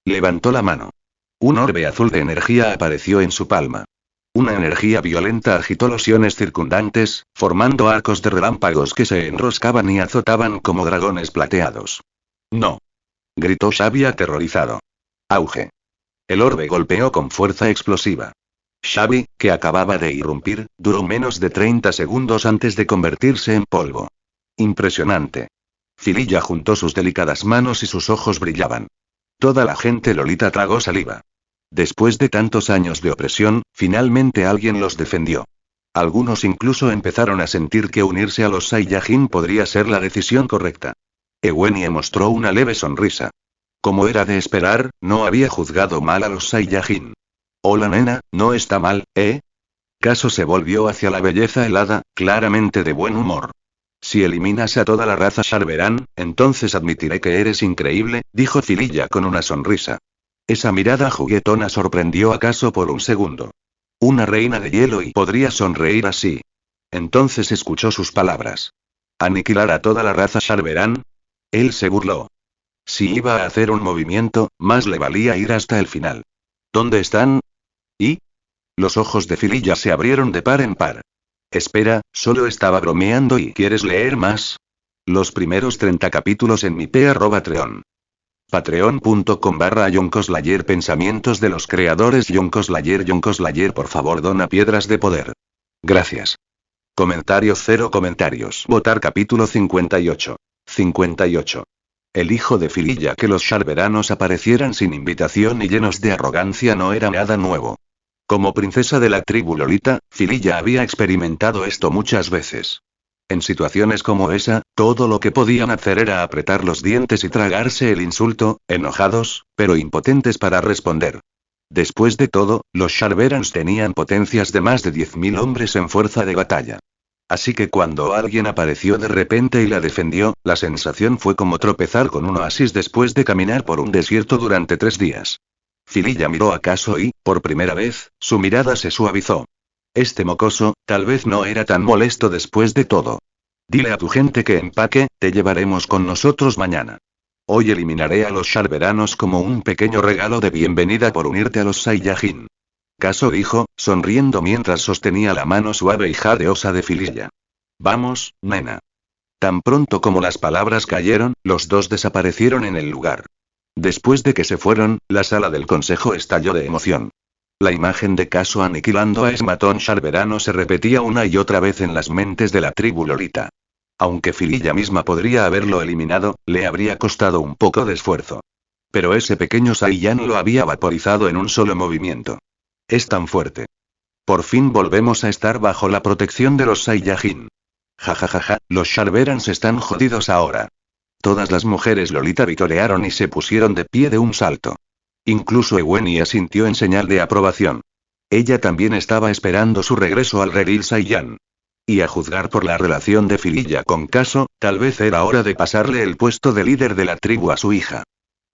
Levantó la mano. Un orbe azul de energía apareció en su palma. Una energía violenta agitó los iones circundantes, formando arcos de relámpagos que se enroscaban y azotaban como dragones plateados. No. Gritó Xavi aterrorizado. Auge. El orbe golpeó con fuerza explosiva. Xavi, que acababa de irrumpir, duró menos de 30 segundos antes de convertirse en polvo. Impresionante. Fililla juntó sus delicadas manos y sus ojos brillaban. Toda la gente Lolita tragó saliva. Después de tantos años de opresión, finalmente alguien los defendió. Algunos incluso empezaron a sentir que unirse a los Saiyajin podría ser la decisión correcta. Ewennie mostró una leve sonrisa. Como era de esperar, no había juzgado mal a los Saiyajin. Hola nena, no está mal, ¿eh? Caso se volvió hacia la belleza helada, claramente de buen humor. Si eliminas a toda la raza Sharveran, entonces admitiré que eres increíble, dijo Fililla con una sonrisa. Esa mirada juguetona sorprendió a Caso por un segundo. Una reina de hielo y podría sonreír así. Entonces escuchó sus palabras. ¿Aniquilar a toda la raza Sharveran? Él se burló. Si iba a hacer un movimiento, más le valía ir hasta el final. ¿Dónde están? ¿Y? Los ojos de Fililla se abrieron de par en par. Espera, solo estaba bromeando y ¿quieres leer más? Los primeros 30 capítulos en mi Patreon. Patreon.com/YonkoSlayer. Pensamientos de los creadores YonkoSlayer, por favor dona piedras de poder. Gracias. Comentarios 0 comentarios. Votar capítulo 58. 58. El hijo de Fililla. Que los Sharveranos aparecieran sin invitación y llenos de arrogancia no era nada nuevo. Como princesa de la tribu Lolita, Fililla había experimentado esto muchas veces. En situaciones como esa, todo lo que podían hacer era apretar los dientes y tragarse el insulto, enojados, pero impotentes para responder. Después de todo, los Sharverans tenían potencias de más de 10.000 hombres en fuerza de batalla. Así que cuando alguien apareció de repente y la defendió, la sensación fue como tropezar con un oasis después de caminar por un desierto durante 3 días. Fililla miró a Caso y, por primera vez, su mirada se suavizó. Este mocoso, tal vez no era tan molesto después de todo. Dile a tu gente que empaque, te llevaremos con nosotros mañana. Hoy eliminaré a los Sharveranos como un pequeño regalo de bienvenida por unirte a los Saiyajin. Caso dijo, sonriendo mientras sostenía la mano suave y jadeosa de Fililla. Vamos, nena. Tan pronto como las palabras cayeron, los dos desaparecieron en el lugar. Después de que se fueron, la sala del consejo estalló de emoción. La imagen de Caso aniquilando a Esmatón Sharverano se repetía una y otra vez en las mentes de la tribu Lolita. Aunque Fililla misma podría haberlo eliminado, le habría costado un poco de esfuerzo. Pero ese pequeño Saiyan lo había vaporizado en un solo movimiento. Es tan fuerte. Por fin volvemos a estar bajo la protección de los Saiyajin. Jajajaja, los Sharverans están jodidos ahora. Todas las mujeres Lolita vitorearon y se pusieron de pie de un salto. Incluso Ewenny asintió en señal de aprobación. Ella también estaba esperando su regreso al redil Saiyan. Y a juzgar por la relación de Fililla con Caso, tal vez era hora de pasarle el puesto de líder de la tribu a su hija.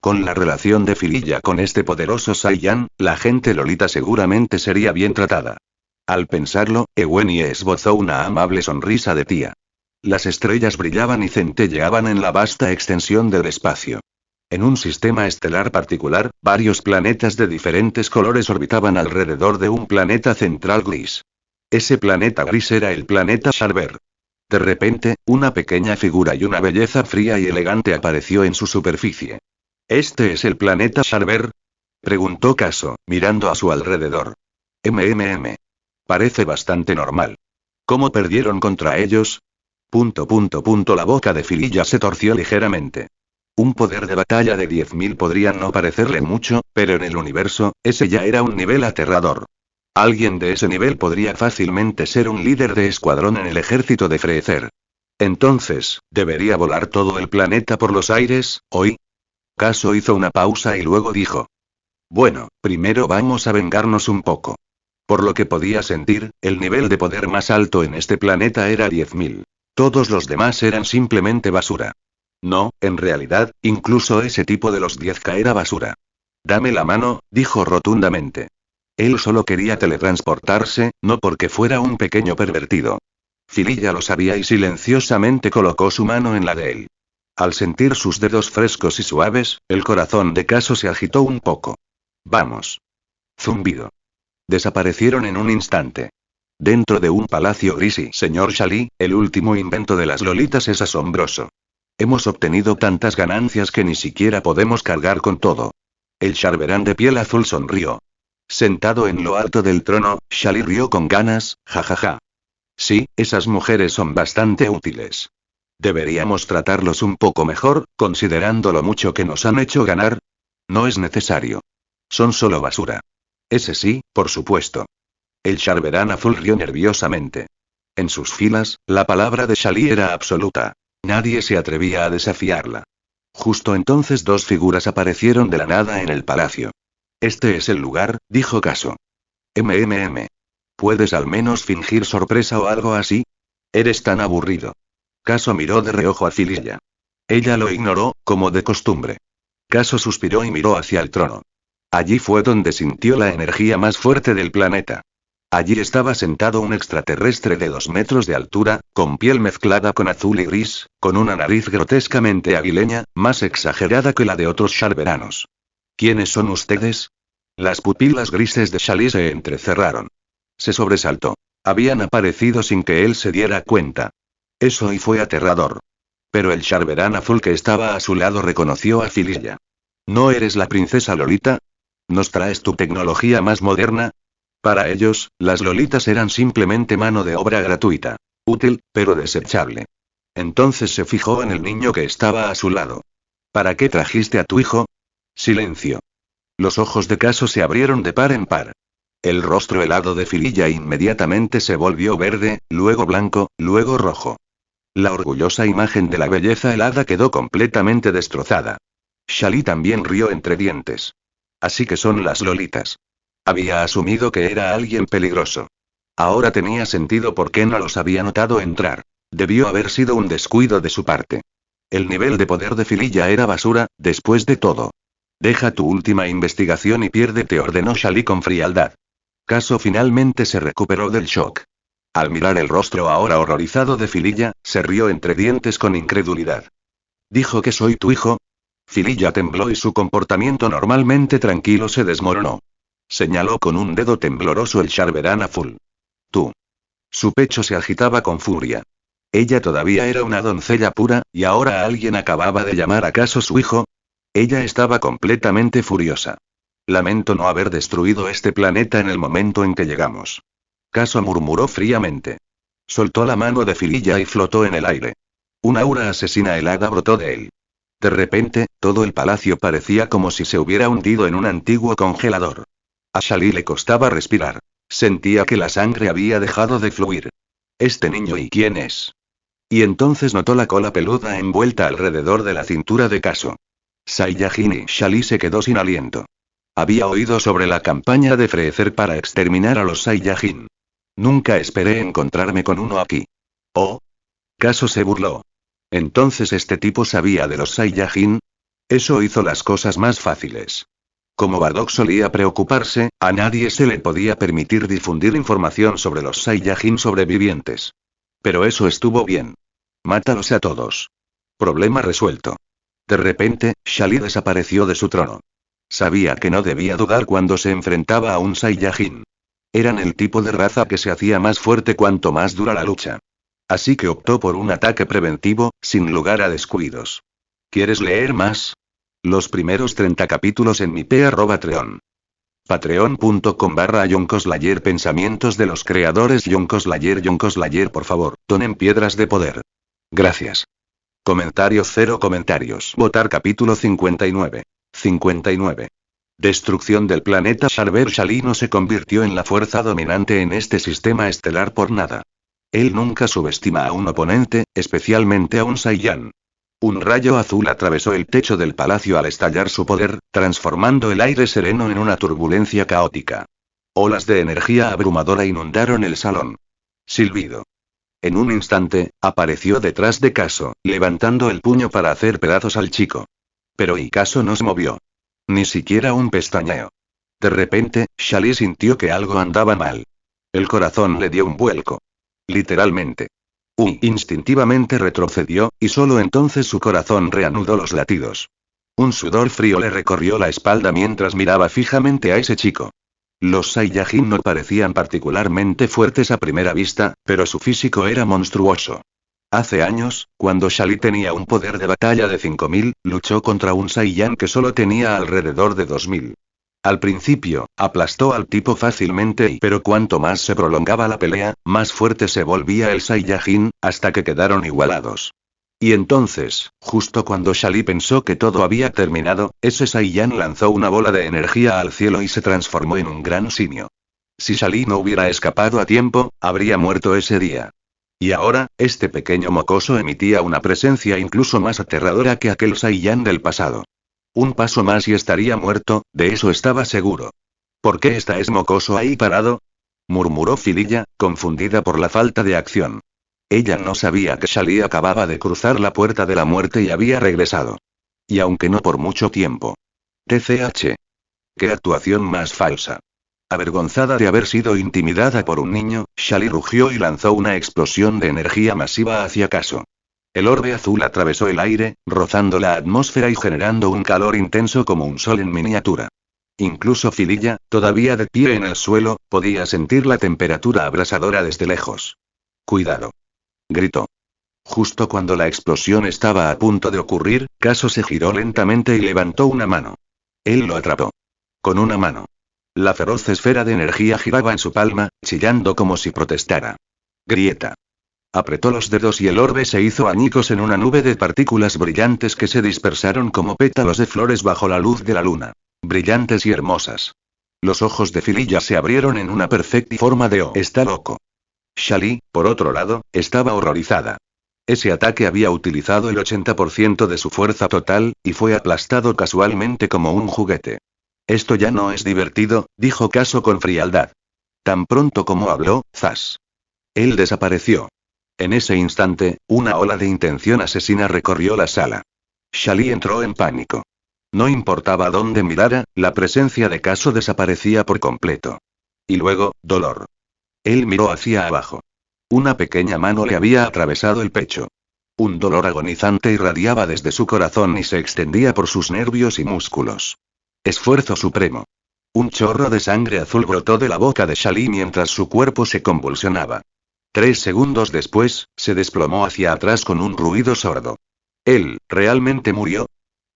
Con la relación de Fililla con este poderoso Saiyan, la gente Lolita seguramente sería bien tratada. Al pensarlo, Ewenny esbozó una amable sonrisa de tía. Las estrellas brillaban y centelleaban en la vasta extensión del espacio. En un sistema estelar particular, varios planetas de diferentes colores orbitaban alrededor de un planeta central gris. Ese planeta gris era el planeta Sharver. De repente, una pequeña figura y una belleza fría y elegante apareció en su superficie. ¿Este es el planeta Sharver?, preguntó Caso, mirando a su alrededor. Parece bastante normal. ¿Cómo perdieron contra ellos? La boca de Fililla se torció ligeramente. Un poder de batalla de 10.000 podría no parecerle mucho, pero en el universo, ese ya era un nivel aterrador. Alguien de ese nivel podría fácilmente ser un líder de escuadrón en el ejército de Freezer. Entonces, ¿debería volar todo el planeta por los aires, hoy? Caso hizo una pausa y luego dijo. Bueno, primero vamos a vengarnos un poco. Por lo que podía sentir, el nivel de poder más alto en este planeta era 10.000. Todos los demás eran simplemente basura. No, en realidad, incluso ese tipo de los 10K era basura. Dame la mano, dijo rotundamente. Él solo quería teletransportarse, no porque fuera un pequeño pervertido. Fililla lo sabía y silenciosamente colocó su mano en la de él. Al sentir sus dedos frescos y suaves, el corazón de Caso se agitó un poco. Vamos. Zumbido. Desaparecieron en un instante. Dentro de un palacio gris y señor Shali, el último invento de las Lolitas es asombroso. Hemos obtenido tantas ganancias que ni siquiera podemos cargar con todo. El Sharveran de piel azul sonrió. Sentado en lo alto del trono, Shali rió con ganas, jajaja. Sí, esas mujeres son bastante útiles. ¿Deberíamos tratarlos un poco mejor, considerando lo mucho que nos han hecho ganar? No es necesario. Son solo basura. Ese sí, por supuesto. El Sharveran azul rió nerviosamente. En sus filas, la palabra de Shali era absoluta. Nadie se atrevía a desafiarla. Justo entonces dos figuras aparecieron de la nada en el palacio. Este es el lugar, dijo Caso. ¿Puedes al menos fingir sorpresa o algo así? Eres tan aburrido. Caso miró de reojo a Fililla. Ella lo ignoró, como de costumbre. Caso suspiró y miró hacia el trono. Allí fue donde sintió la energía más fuerte del planeta. Allí estaba sentado un extraterrestre de 2 metros de altura, con piel mezclada con azul y gris, con una nariz grotescamente aguileña, más exagerada que la de otros Sharveranos. ¿Quiénes son ustedes? Las pupilas grises de Shali se entrecerraron. Se sobresaltó. Habían aparecido sin que él se diera cuenta. Eso y fue aterrador. Pero el Sharverán azul que estaba a su lado reconoció a Fililla. ¿No eres la princesa Lolita? ¿Nos traes tu tecnología más moderna? Para ellos, las Lolitas eran simplemente mano de obra gratuita. Útil, pero desechable. Entonces se fijó en el niño que estaba a su lado. ¿Para qué trajiste a tu hijo? Silencio. Los ojos de Caso se abrieron de par en par. El rostro helado de Fililla inmediatamente se volvió verde, luego blanco, luego rojo. La orgullosa imagen de la belleza helada quedó completamente destrozada. Shali también rió entre dientes. Así que son las Lolitas. Había asumido que era alguien peligroso. Ahora tenía sentido por qué no los había notado entrar. Debió haber sido un descuido de su parte. El nivel de poder de Fililla era basura, después de todo. Deja tu última investigación y piérdete, ordenó Shali con frialdad. Caso finalmente se recuperó del shock. Al mirar el rostro ahora horrorizado de Fililla, se rió entre dientes con incredulidad. ¿Dijo que soy tu hijo? Fililla tembló y su comportamiento normalmente tranquilo se desmoronó. Señaló con un dedo tembloroso el Sharverán azul. Tú. Su pecho se agitaba con furia. Ella todavía era una doncella pura, y ahora alguien acababa de llamar acaso su hijo. Ella estaba completamente furiosa. Lamento no haber destruido este planeta en el momento en que llegamos. Caso murmuró fríamente. Soltó la mano de Fililla y flotó en el aire. Un aura asesina helada brotó de él. De repente, todo el palacio parecía como si se hubiera hundido en un antiguo congelador. A Shali le costaba respirar. Sentía que la sangre había dejado de fluir. ¿Este niño y quién es? Y entonces notó la cola peluda envuelta alrededor de la cintura de Caso. Saiyajin y Shali se quedó sin aliento. Había oído sobre la campaña de Freezer para exterminar a los Saiyajin. Nunca esperé encontrarme con uno aquí. Oh. Caso se burló. Entonces este tipo sabía de los Saiyajin. Eso hizo las cosas más fáciles. Como Bardock solía preocuparse, a nadie se le podía permitir difundir información sobre los Saiyajin sobrevivientes. Pero eso estuvo bien. Mátalos a todos. Problema resuelto. De repente, Shali desapareció de su trono. Sabía que no debía dudar cuando se enfrentaba a un Saiyajin. Eran el tipo de raza que se hacía más fuerte cuanto más dura la lucha. Así que optó por un ataque preventivo, sin lugar a descuidos. ¿Quieres leer más? Los primeros 30 capítulos en mi Patreon. Patreon.com/YonkoSlayer. Pensamientos de los creadores YonkoSlayer, por favor, donen piedras de poder. Gracias. Comentario 0 comentarios. Votar capítulo 59. 59. Destrucción del planeta Sharver. Shali no se convirtió en la fuerza dominante en este sistema estelar por nada. Él nunca subestima a un oponente, especialmente a un Saiyan. Un rayo azul atravesó el techo del palacio al estallar su poder, transformando el aire sereno en una turbulencia caótica. Olas de energía abrumadora inundaron el salón. Silbido. En un instante, apareció detrás de Caso, levantando el puño para hacer pedazos al chico. Pero Caso no se movió. Ni siquiera un pestañeo. De repente, Shali sintió que algo andaba mal. El corazón le dio un vuelco. Literalmente. Instintivamente retrocedió, y solo entonces su corazón reanudó los latidos. Un sudor frío le recorrió la espalda mientras miraba fijamente a ese chico. Los Saiyajin no parecían particularmente fuertes a primera vista, pero su físico era monstruoso. Hace años, cuando Shali tenía un poder de batalla de 5000, luchó contra un Saiyan que solo tenía alrededor de 2000. Al principio, aplastó al tipo fácilmente pero cuanto más se prolongaba la pelea, más fuerte se volvía el Saiyajin, hasta que quedaron igualados. Y entonces, justo cuando Shali pensó que todo había terminado, ese Saiyan lanzó una bola de energía al cielo y se transformó en un gran simio. Si Shali no hubiera escapado a tiempo, habría muerto ese día. Y ahora, este pequeño mocoso emitía una presencia incluso más aterradora que aquel Saiyan del pasado. Un paso más y estaría muerto, de eso estaba seguro. ¿Por qué está ese mocoso ahí parado? Murmuró Fililla, confundida por la falta de acción. Ella no sabía que Shali acababa de cruzar la puerta de la muerte y había regresado. Y aunque no por mucho tiempo. TCH. ¡Qué actuación más falsa! Avergonzada de haber sido intimidada por un niño, Shali rugió y lanzó una explosión de energía masiva hacia Caso. El orbe azul atravesó el aire, rozando la atmósfera y generando un calor intenso como un sol en miniatura. Incluso Fililla, todavía de pie en el suelo, podía sentir la temperatura abrasadora desde lejos. ¡Cuidado! Gritó. Justo cuando la explosión estaba a punto de ocurrir, Caso se giró lentamente y levantó una mano. Él lo atrapó. Con una mano. La feroz esfera de energía giraba en su palma, chillando como si protestara. Grieta. Apretó los dedos y el orbe se hizo añicos en una nube de partículas brillantes que se dispersaron como pétalos de flores bajo la luz de la luna. Brillantes y hermosas. Los ojos de Fililla se abrieron en una perfecta forma de O. Está loco. Shali, por otro lado, estaba horrorizada. Ese ataque había utilizado el 80% de su fuerza total, y fue aplastado casualmente como un juguete. Esto ya no es divertido, dijo Caso con frialdad. Tan pronto como habló, ¡zas! Él desapareció. En ese instante, una ola de intención asesina recorrió la sala. Shali entró en pánico. No importaba dónde mirara, la presencia de Caso desaparecía por completo. Y luego, dolor. Él miró hacia abajo. Una pequeña mano le había atravesado el pecho. Un dolor agonizante irradiaba desde su corazón y se extendía por sus nervios y músculos. Esfuerzo supremo. Un chorro de sangre azul brotó de la boca de Shali mientras su cuerpo se convulsionaba. 3 segundos después, se desplomó hacia atrás con un ruido sordo. ¿Él, realmente murió?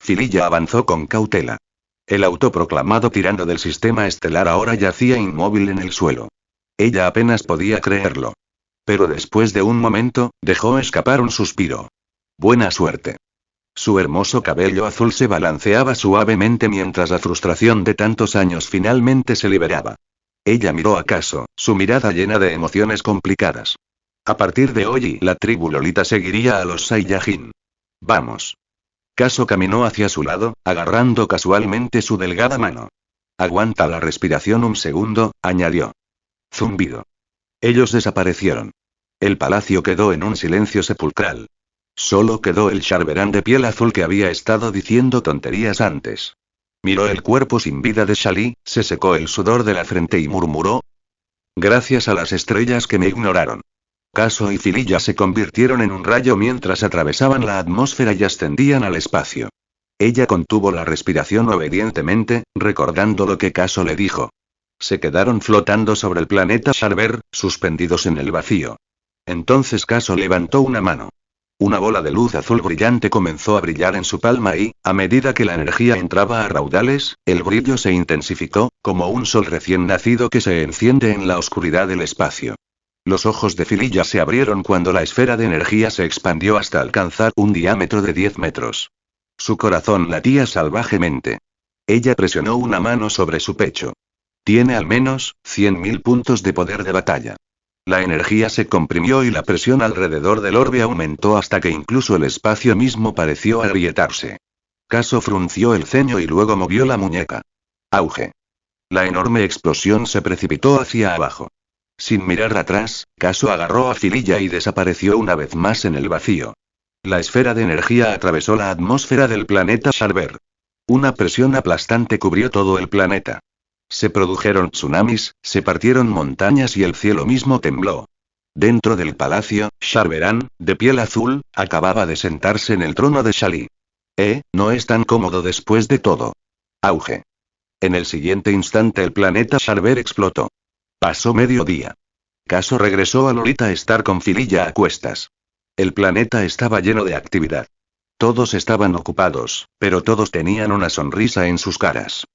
Fililla avanzó con cautela. El autoproclamado tirano del sistema estelar ahora yacía inmóvil en el suelo. Ella apenas podía creerlo. Pero después de un momento, dejó escapar un suspiro. Buena suerte. Su hermoso cabello azul se balanceaba suavemente mientras la frustración de tantos años finalmente se liberaba. Ella miró a Caso, su mirada llena de emociones complicadas. A partir de hoy, la tribu Lolita seguiría a los Saiyajin. Vamos. Caso caminó hacia su lado, agarrando casualmente su delgada mano. Aguanta la respiración un segundo, añadió. Zumbido. Ellos desaparecieron. El palacio quedó en un silencio sepulcral. Solo quedó el Sharverán de piel azul que había estado diciendo tonterías antes. Miró el cuerpo sin vida de Shali, se secó el sudor de la frente y murmuró. Gracias a las estrellas que me ignoraron. Caso y Fililla se convirtieron en un rayo mientras atravesaban la atmósfera y ascendían al espacio. Ella contuvo la respiración obedientemente, recordando lo que Caso le dijo. Se quedaron flotando sobre el planeta Sharver, suspendidos en el vacío. Entonces Caso levantó una mano. Una bola de luz azul brillante comenzó a brillar en su palma y, a medida que la energía entraba a raudales, el brillo se intensificó, como un sol recién nacido que se enciende en la oscuridad del espacio. Los ojos de Fililla se abrieron cuando la esfera de energía se expandió hasta alcanzar un diámetro de 10 metros. Su corazón latía salvajemente. Ella presionó una mano sobre su pecho. Tiene al menos 100.000 puntos de poder de batalla. La energía se comprimió y la presión alrededor del orbe aumentó hasta que incluso el espacio mismo pareció agrietarse. Caso frunció el ceño y luego movió la muñeca. Auge. La enorme explosión se precipitó hacia abajo. Sin mirar atrás, Caso agarró a Fililla y desapareció una vez más en el vacío. La esfera de energía atravesó la atmósfera del planeta Sharver. Una presión aplastante cubrió todo el planeta. Se produjeron tsunamis, se partieron montañas y el cielo mismo tembló. Dentro del palacio, Sharverán, de piel azul, acababa de sentarse en el trono de Shali. No es tan cómodo después de todo. Auge. En el siguiente instante el planeta Sharver explotó. Pasó mediodía. Caso regresó a Lolita Star con Fililla a cuestas. El planeta estaba lleno de actividad. Todos estaban ocupados, pero todos tenían una sonrisa en sus caras.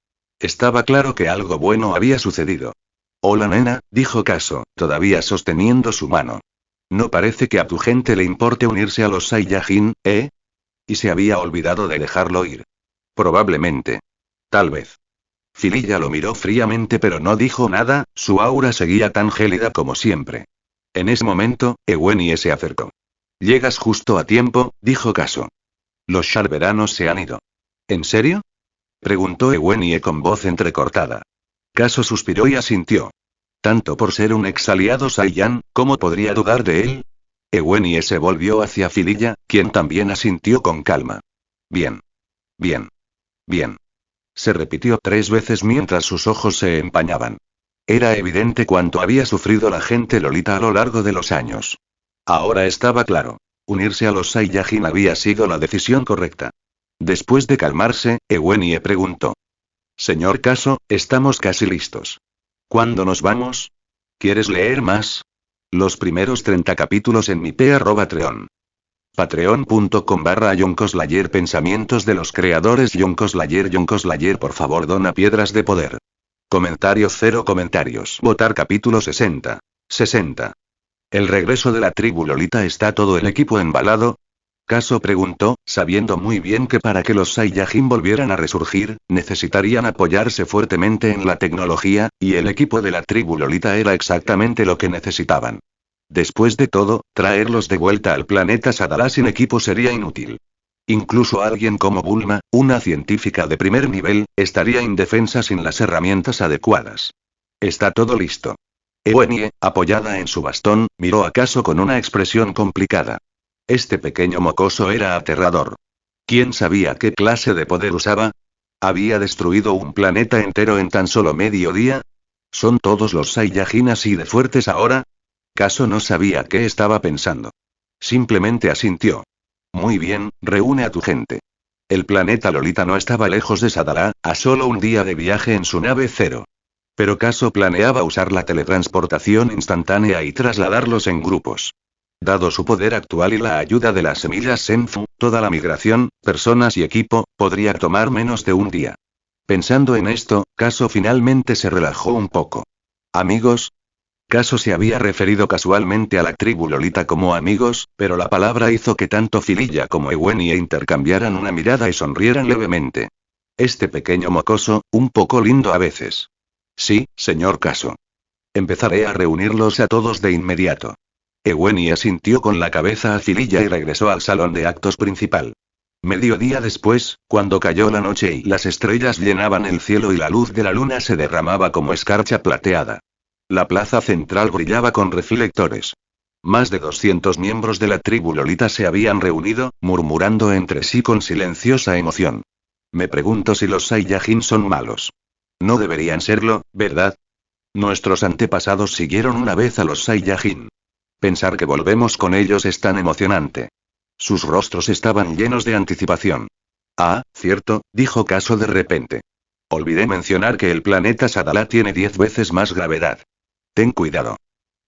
Estaba claro que algo bueno había sucedido. Hola nena, dijo Caso, todavía sosteniendo su mano. No parece que a tu gente le importe unirse a los Saiyajin, ¿eh? Y se había olvidado de dejarlo ir. Probablemente. Tal vez. Fililla lo miró fríamente pero no dijo nada, su aura seguía tan gélida como siempre. En ese momento, Ewennie se acercó. Llegas justo a tiempo, dijo Caso. Los Sharveranos se han ido. ¿En serio? Preguntó Ewennie con voz entrecortada. Caso suspiró y asintió. Tanto por ser un ex aliado Saiyan, ¿cómo podría dudar de él? Ewennie se volvió hacia Fililla, quien también asintió con calma. Bien. Bien. Bien. Se repitió 3 veces mientras sus ojos se empañaban. Era evidente cuánto había sufrido la gente Lolita a lo largo de los años. Ahora estaba claro. Unirse a los Saiyajin había sido la decisión correcta. Después de calmarse, Ewennie preguntó. Señor Caso, estamos casi listos. ¿Cuándo nos vamos? ¿Quieres leer más? Los primeros 30 capítulos en mi Patreon. Patreon.com/Yonkoslayer. Pensamientos de los creadores. Yonkoslayer, por favor dona piedras de poder. Comentarios 0 comentarios. Votar capítulo 60. El regreso de la tribu Lolita. ¿Está todo el equipo embalado? Caso preguntó, sabiendo muy bien que para que los Saiyajin volvieran a resurgir, necesitarían apoyarse fuertemente en la tecnología, y el equipo de la tribu Lolita era exactamente lo que necesitaban. Después de todo, traerlos de vuelta al planeta Sadala sin equipo sería inútil. Incluso alguien como Bulma, una científica de primer nivel, estaría indefensa sin las herramientas adecuadas. Está todo listo. Ewennie, apoyada en su bastón, miró a Caso con una expresión complicada. Este pequeño mocoso era aterrador. ¿Quién sabía qué clase de poder usaba? ¿Había destruido un planeta entero en tan solo medio día? ¿Son todos los Saiyajin así de fuertes ahora? Caso no sabía qué estaba pensando. Simplemente asintió. Muy bien, reúne a tu gente. El planeta Lolita no estaba lejos de Sadala, a solo un día de viaje en su nave Zero. Pero Caso planeaba usar la teletransportación instantánea y trasladarlos en grupos. Dado su poder actual y la ayuda de las semillas Senzu, toda la migración, personas y equipo, podría tomar menos de un día. Pensando en esto, Caso finalmente se relajó un poco. ¿Amigos? Caso se había referido casualmente a la tribu Lolita como amigos, pero la palabra hizo que tanto Fililla como Ewennie intercambiaran una mirada y sonrieran levemente. Este pequeño mocoso, un poco lindo a veces. Sí, señor Caso. Empezaré a reunirlos a todos de inmediato. Ewennie asintió con la cabeza a Fililla y regresó al salón de actos principal. Mediodía después, cuando cayó la noche y las estrellas llenaban el cielo y la luz de la luna se derramaba como escarcha plateada. La plaza central brillaba con reflectores. Más de 200 miembros de la tribu Lolita se habían reunido, murmurando entre sí con silenciosa emoción. Me pregunto si los Saiyajin son malos. No deberían serlo, ¿verdad? Nuestros antepasados siguieron una vez a los Saiyajin. Pensar que volvemos con ellos es tan emocionante. Sus rostros estaban llenos de anticipación. Ah, cierto, dijo Caso de repente. Olvidé mencionar que el planeta Sadala tiene 10 veces más gravedad. Ten cuidado.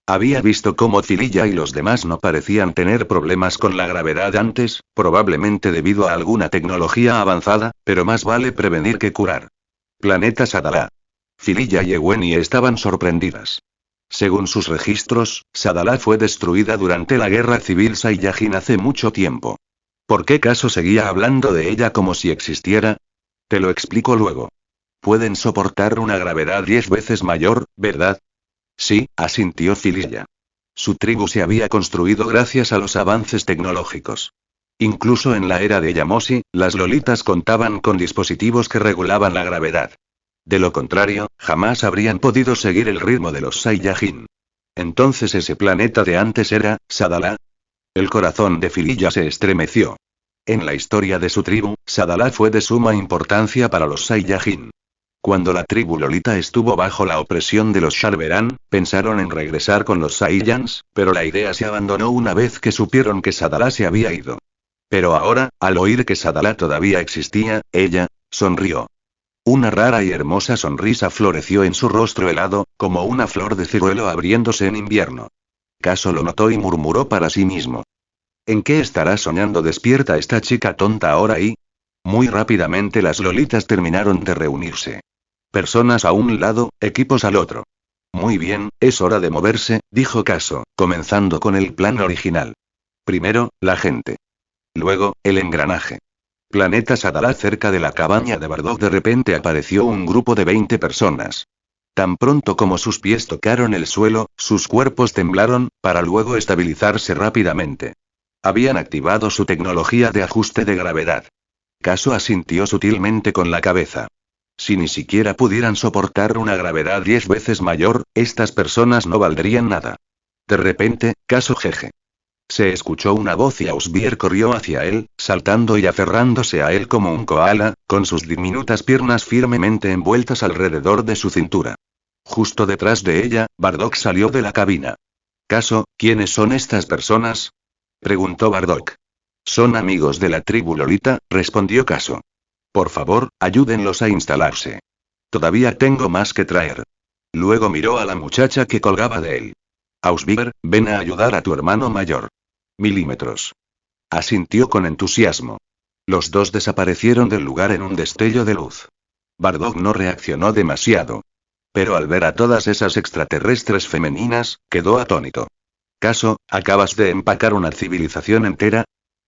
Había visto cómo Fililla y los demás no parecían tener problemas con la gravedad antes, probablemente debido a alguna tecnología avanzada, pero más vale prevenir que curar. Planeta Sadala. Fililla y Ewennie estaban sorprendidas. Según sus registros, Sadala fue destruida durante la guerra civil Saiyajin hace mucho tiempo. ¿Por qué Caso seguía hablando de ella como si existiera? Te lo explico luego. Pueden soportar una gravedad 10 veces mayor, ¿verdad? Sí, asintió Fililla. Su tribu se había construido gracias a los avances tecnológicos. Incluso en la era de Yamoshi, las Lolitas contaban con dispositivos que regulaban la gravedad. De lo contrario, jamás habrían podido seguir el ritmo de los Saiyajin. Entonces ese planeta de antes era, Sadala. El corazón de Fililla se estremeció. En la historia de su tribu, Sadala fue de suma importancia para los Saiyajin. Cuando la tribu Lolita estuvo bajo la opresión de los Sharveran, pensaron en regresar con los Saiyans, pero la idea se abandonó una vez que supieron que Sadala se había ido. Pero ahora, al oír que Sadala todavía existía, ella, sonrió. Una rara y hermosa sonrisa floreció en su rostro helado, como una flor de ciruelo abriéndose en invierno. Caso lo notó y murmuró para sí mismo. ¿En qué estará soñando despierta esta chica tonta ahora y? Muy rápidamente las Lolitas terminaron de reunirse. Personas a un lado, equipos al otro. Muy bien, es hora de moverse, dijo Caso, comenzando con el plan original. Primero, la gente. Luego, el engranaje. Planeta Sadala. Cerca de la cabaña de Bardock de repente apareció un grupo de 20 personas. Tan pronto como sus pies tocaron el suelo, sus cuerpos temblaron, para luego estabilizarse rápidamente. Habían activado su tecnología de ajuste de gravedad. Caso asintió sutilmente con la cabeza. Si ni siquiera pudieran soportar una gravedad 10 veces mayor, estas personas no valdrían nada. De repente, Caso jeje. Se escuchó una voz y Ausbier corrió hacia él, saltando y aferrándose a él como un koala, con sus diminutas piernas firmemente envueltas alrededor de su cintura. Justo detrás de ella, Bardock salió de la cabina. Caso, ¿quiénes son estas personas? Preguntó Bardock. Son amigos de la tribu Lolita, respondió Caso. Por favor, ayúdenlos a instalarse. Todavía tengo más que traer. Luego miró a la muchacha que colgaba de él. Ausbier, ven a ayudar a tu hermano mayor. Milímetros. Asintió con entusiasmo. Los dos desaparecieron del lugar en un destello de luz. Bardock no reaccionó demasiado. Pero al ver a todas esas extraterrestres femeninas, quedó atónito. ¿Caso, acabas de empacar una civilización entera?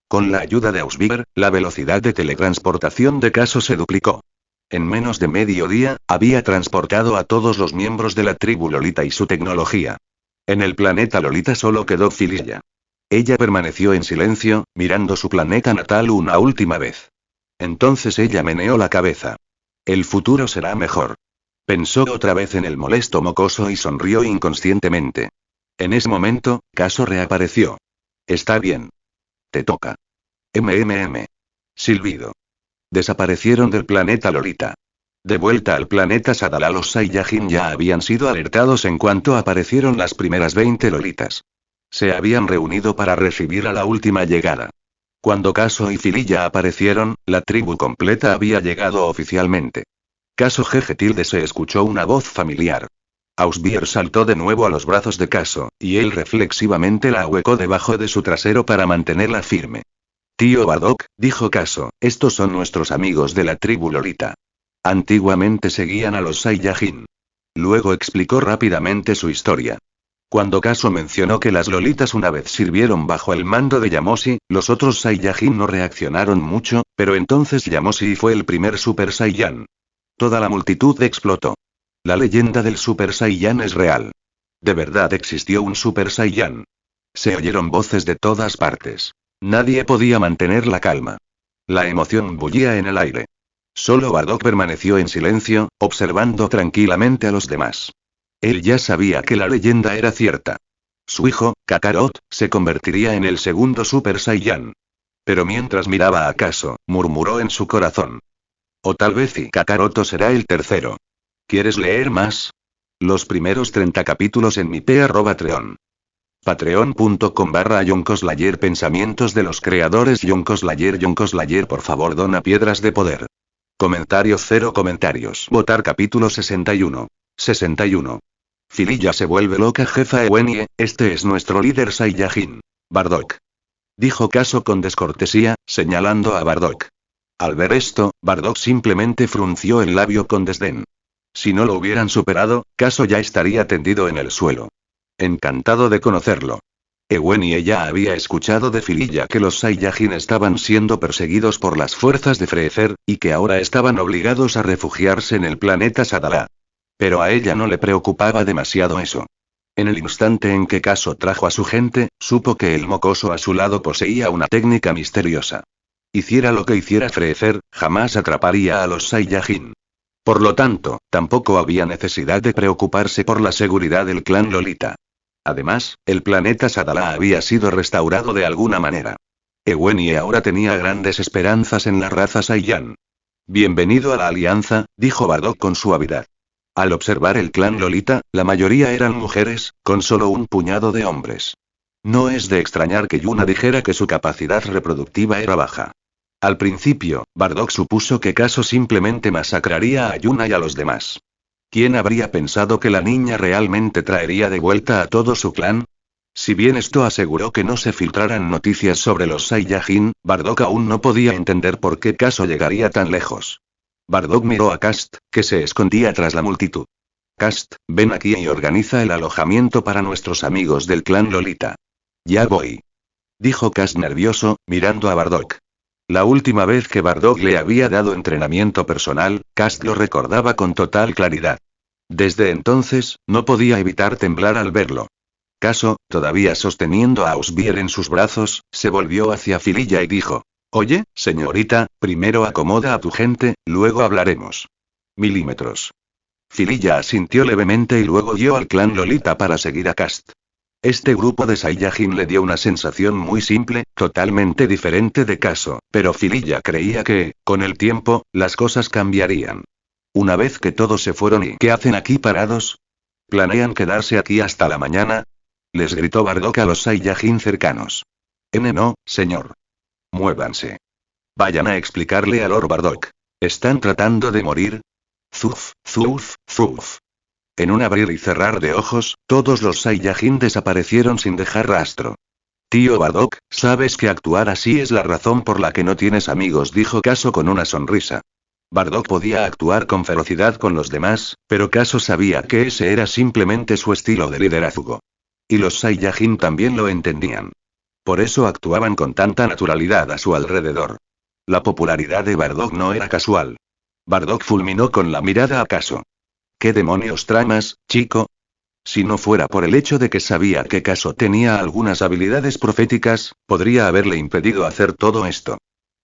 Con la ayuda de Ausbier, la velocidad de teletransportación de Caso se duplicó. En menos de medio día, había transportado a todos los miembros de la tribu Lolita y su tecnología. En el planeta Lolita solo quedó Fililla. Ella permaneció en silencio, mirando su planeta natal una última vez. Entonces ella meneó la cabeza. El futuro será mejor. Pensó otra vez en el molesto mocoso y sonrió inconscientemente. En ese momento, Caso reapareció. Está bien. Te toca. Silbido. Desaparecieron del planeta Lolita. De vuelta al planeta Sadala, los Saiyajin ya habían sido alertados en cuanto aparecieron las primeras 20 Lolitas. Se habían reunido para recibir a la última llegada. Cuando Caso y Fililla aparecieron, la tribu completa había llegado oficialmente. Caso GG se escuchó una voz familiar. Ausbier saltó de nuevo a los brazos de Caso, y él reflexivamente la ahuecó debajo de su trasero para mantenerla firme. Tío Bardock, dijo Caso, estos son nuestros amigos de la tribu Lolita. Antiguamente seguían a los Saiyajin. Luego explicó rápidamente su historia. Cuando Caso mencionó que las Lolitas una vez sirvieron bajo el mando de Yamoshi, los otros Saiyajin no reaccionaron mucho, pero entonces Yamoshi fue el primer Super Saiyan. Toda la multitud explotó. La leyenda del Super Saiyan es real. De verdad existió un Super Saiyan. Se oyeron voces de todas partes. Nadie podía mantener la calma. La emoción bullía en el aire. Solo Bardock permaneció en silencio, observando tranquilamente a los demás. Él ya sabía que la leyenda era cierta. Su hijo, Kakarot, se convertiría en el segundo Super Saiyan. Pero mientras miraba a Caso, murmuró en su corazón. O tal vez y Kakaroto será el tercero. ¿Quieres leer más? Los primeros 30 capítulos en mi Patreon. Patreon.com/YonKoslayer. Pensamientos de los creadores YonKoslayer, por favor dona piedras de poder. Comentario 0 comentarios. Votar capítulo 61. Fililla se vuelve loca, jefa Ewenie, este es nuestro líder Saiyajin. Bardock. Dijo Caso con descortesía, señalando a Bardock. Al ver esto, Bardock simplemente frunció el labio con desdén. Si no lo hubieran superado, Caso ya estaría tendido en el suelo. Encantado de conocerlo. Ewenie ya había escuchado de Fililla que los Saiyajin estaban siendo perseguidos por las fuerzas de Freezer, y que ahora estaban obligados a refugiarse en el planeta Sadala. Pero a ella no le preocupaba demasiado eso. En el instante en que Caso trajo a su gente, supo que el mocoso a su lado poseía una técnica misteriosa. Hiciera lo que hiciera Freezer, jamás atraparía a los Saiyajin. Por lo tanto, tampoco había necesidad de preocuparse por la seguridad del clan Lolita. Además, el planeta Sadala había sido restaurado de alguna manera. Ewenie ahora tenía grandes esperanzas en la raza Saiyan. Bienvenido a la alianza, dijo Bardock con suavidad. Al observar el clan Lolita, la mayoría eran mujeres, con solo un puñado de hombres. No es de extrañar que Yuna dijera que su capacidad reproductiva era baja. Al principio, Bardock supuso que Caso simplemente masacraría a Yuna y a los demás. ¿Quién habría pensado que la niña realmente traería de vuelta a todo su clan? Si bien esto aseguró que no se filtraran noticias sobre los Saiyajin, Bardock aún no podía entender por qué Caso llegaría tan lejos. Bardock miró a Cast, que se escondía tras la multitud. Cast, ven aquí y organiza el alojamiento para nuestros amigos del clan Lolita. Ya voy. Dijo Cast nervioso, mirando a Bardock. La última vez que Bardock le había dado entrenamiento personal, Cast lo recordaba con total claridad. Desde entonces, no podía evitar temblar al verlo. Caso, todavía sosteniendo a Ausbier en sus brazos, se volvió hacia Fililla y dijo. Oye, señorita, primero acomoda a tu gente, luego hablaremos. Milímetros. Fililla asintió levemente y luego guió al clan Lolita para seguir a Cast. Este grupo de Saiyajin le dio una sensación muy simple, totalmente diferente de Caso, pero Fililla creía que, con el tiempo, las cosas cambiarían. Una vez que todos se fueron y ¿qué hacen aquí parados? ¿Planean quedarse aquí hasta la mañana? Les gritó Bardock a los Saiyajin cercanos. No, señor. Muévanse. Vayan a explicarle a Lord Bardock. ¿Están tratando de morir? Zuf, zuf, zuf. En un abrir y cerrar de ojos, todos los Saiyajin desaparecieron sin dejar rastro. Tío Bardock, sabes que actuar así es la razón por la que no tienes amigos, dijo Caso con una sonrisa. Bardock podía actuar con ferocidad con los demás, pero Caso sabía que ese era simplemente su estilo de liderazgo. Y los Saiyajin también lo entendían. Por eso actuaban con tanta naturalidad a su alrededor. La popularidad de Bardock no era casual. Bardock fulminó con la mirada a Caso. ¿Qué demonios tramas, chico? Si no fuera por el hecho de que sabía que Caso tenía algunas habilidades proféticas, podría haberle impedido hacer todo esto.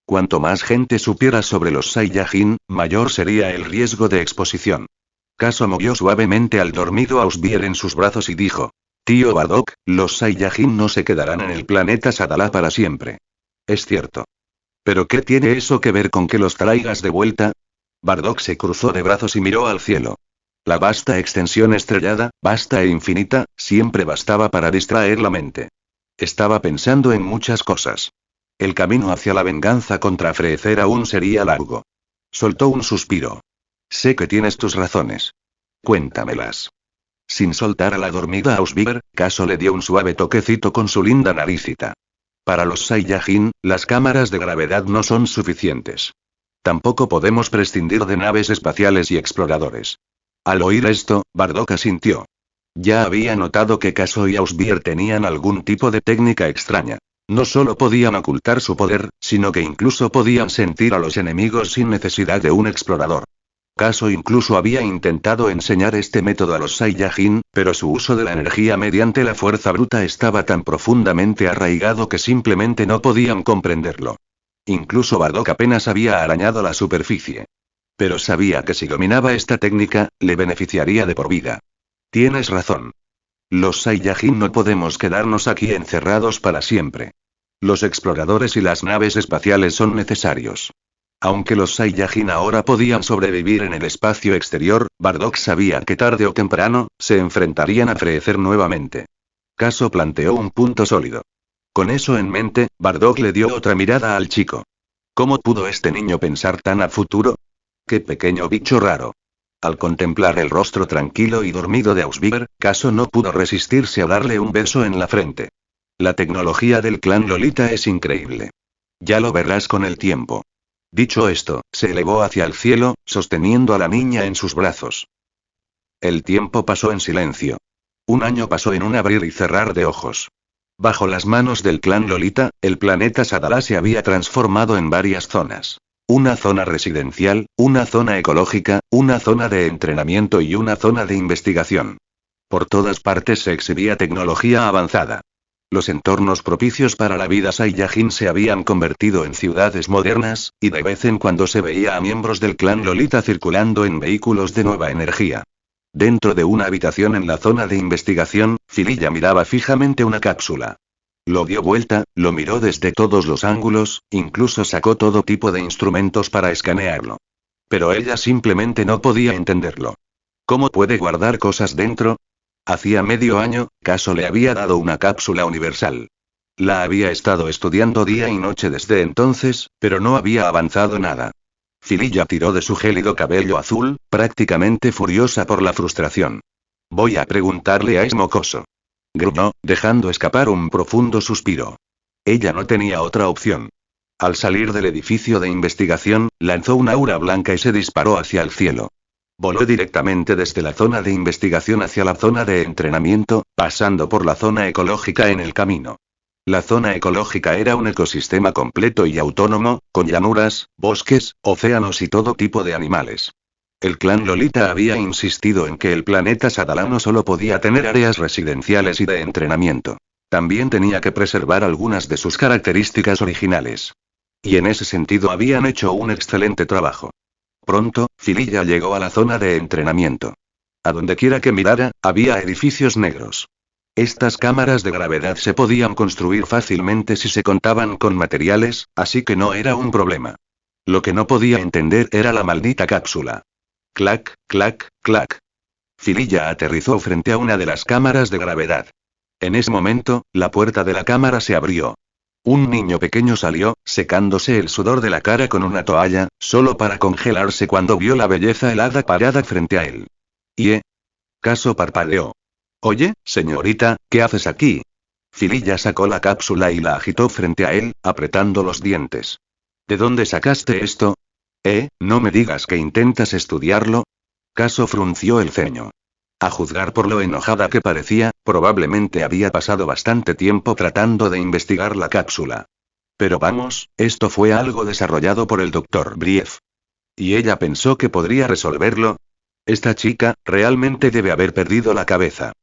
Cuanto más gente supiera sobre los Saiyajin, mayor sería el riesgo de exposición. Caso movió suavemente al dormido Ausbier en sus brazos y dijo: Tío Bardock, los Saiyajin no se quedarán en el planeta Sadala para siempre. Es cierto. ¿Pero qué tiene eso que ver con que los traigas de vuelta? Bardock se cruzó de brazos y miró al cielo. La vasta extensión estrellada, vasta e infinita, siempre bastaba para distraer la mente. Estaba pensando en muchas cosas. El camino hacia la venganza contra Freezer aún sería largo. Soltó un suspiro. Sé que tienes tus razones. Cuéntamelas. Sin soltar a la dormida Ausbier, Caso le dio un suave toquecito con su linda naricita. Para los Saiyajin, las cámaras de gravedad no son suficientes. Tampoco podemos prescindir de naves espaciales y exploradores. Al oír esto, Bardock asintió. Ya había notado que Caso y Ausbier tenían algún tipo de técnica extraña. No solo podían ocultar su poder, sino que incluso podían sentir a los enemigos sin necesidad de un explorador. Caso incluso había intentado enseñar este método a los Saiyajin, pero su uso de la energía mediante la fuerza bruta estaba tan profundamente arraigado que simplemente no podían comprenderlo. Incluso Bardock apenas había arañado la superficie. Pero sabía que si dominaba esta técnica, le beneficiaría de por vida. Tienes razón. Los Saiyajin no podemos quedarnos aquí encerrados para siempre. Los exploradores y las naves espaciales son necesarios. Aunque los Saiyajin ahora podían sobrevivir en el espacio exterior, Bardock sabía que tarde o temprano, se enfrentarían a Freezer nuevamente. Caso planteó un punto sólido. Con eso en mente, Bardock le dio otra mirada al chico. ¿Cómo pudo este niño pensar tan a futuro? ¡Qué pequeño bicho raro! Al contemplar el rostro tranquilo y dormido de Ausbier, Caso no pudo resistirse a darle un beso en la frente. La tecnología del clan Lolita es increíble. Ya lo verás con el tiempo. Dicho esto, se elevó hacia el cielo, sosteniendo a la niña en sus brazos. El tiempo pasó en silencio. Un año pasó en un abrir y cerrar de ojos. Bajo las manos del clan Lolita, el planeta Sadala se había transformado en varias zonas. Una zona residencial, una zona ecológica, una zona de entrenamiento y una zona de investigación. Por todas partes se exhibía tecnología avanzada. Los entornos propicios para la vida Saiyajin se habían convertido en ciudades modernas, y de vez en cuando se veía a miembros del clan Lolita circulando en vehículos de nueva energía. Dentro de una habitación en la zona de investigación, Fililla miraba fijamente una cápsula. Lo dio vuelta, lo miró desde todos los ángulos, incluso sacó todo tipo de instrumentos para escanearlo. Pero ella simplemente no podía entenderlo. ¿Cómo puede guardar cosas dentro? Hacía medio año, Caso le había dado una cápsula universal. La había estado estudiando día y noche desde entonces, pero no había avanzado nada. Fililla tiró de su gélido cabello azul, prácticamente furiosa por la frustración. Voy a preguntarle a ese mocoso. Gruñó, dejando escapar un profundo suspiro. Ella no tenía otra opción. Al salir del edificio de investigación, lanzó un aura blanca y se disparó hacia el cielo. Voló directamente desde la zona de investigación hacia la zona de entrenamiento, pasando por la zona ecológica en el camino. La zona ecológica era un ecosistema completo y autónomo, con llanuras, bosques, océanos y todo tipo de animales. El clan Lolita había insistido en que el planeta Sadala no solo podía tener áreas residenciales y de entrenamiento. También tenía que preservar algunas de sus características originales. Y en ese sentido habían hecho un excelente trabajo. Pronto, Fililla llegó a la zona de entrenamiento. A donde quiera que mirara, había edificios negros. Estas cámaras de gravedad se podían construir fácilmente si se contaban con materiales, así que no era un problema. Lo que no podía entender era la maldita cápsula. Clac, clac, clac. Fililla aterrizó frente a una de las cámaras de gravedad. En ese momento, la puerta de la cámara se abrió. Un niño pequeño salió, secándose el sudor de la cara con una toalla, solo para congelarse cuando vio la belleza helada parada frente a él. ¿Y? Caso parpadeó. Oye, señorita, ¿qué haces aquí? Fililla sacó la cápsula y la agitó frente a él, apretando los dientes. ¿De dónde sacaste esto? ¿No me digas que intentas estudiarlo? Caso frunció el ceño. A juzgar por lo enojada que parecía, probablemente había pasado bastante tiempo tratando de investigar la cápsula. Pero vamos, esto fue algo desarrollado por el Dr. Brief. ¿Y ella pensó que podría resolverlo? Esta chica, realmente debe haber perdido la cabeza.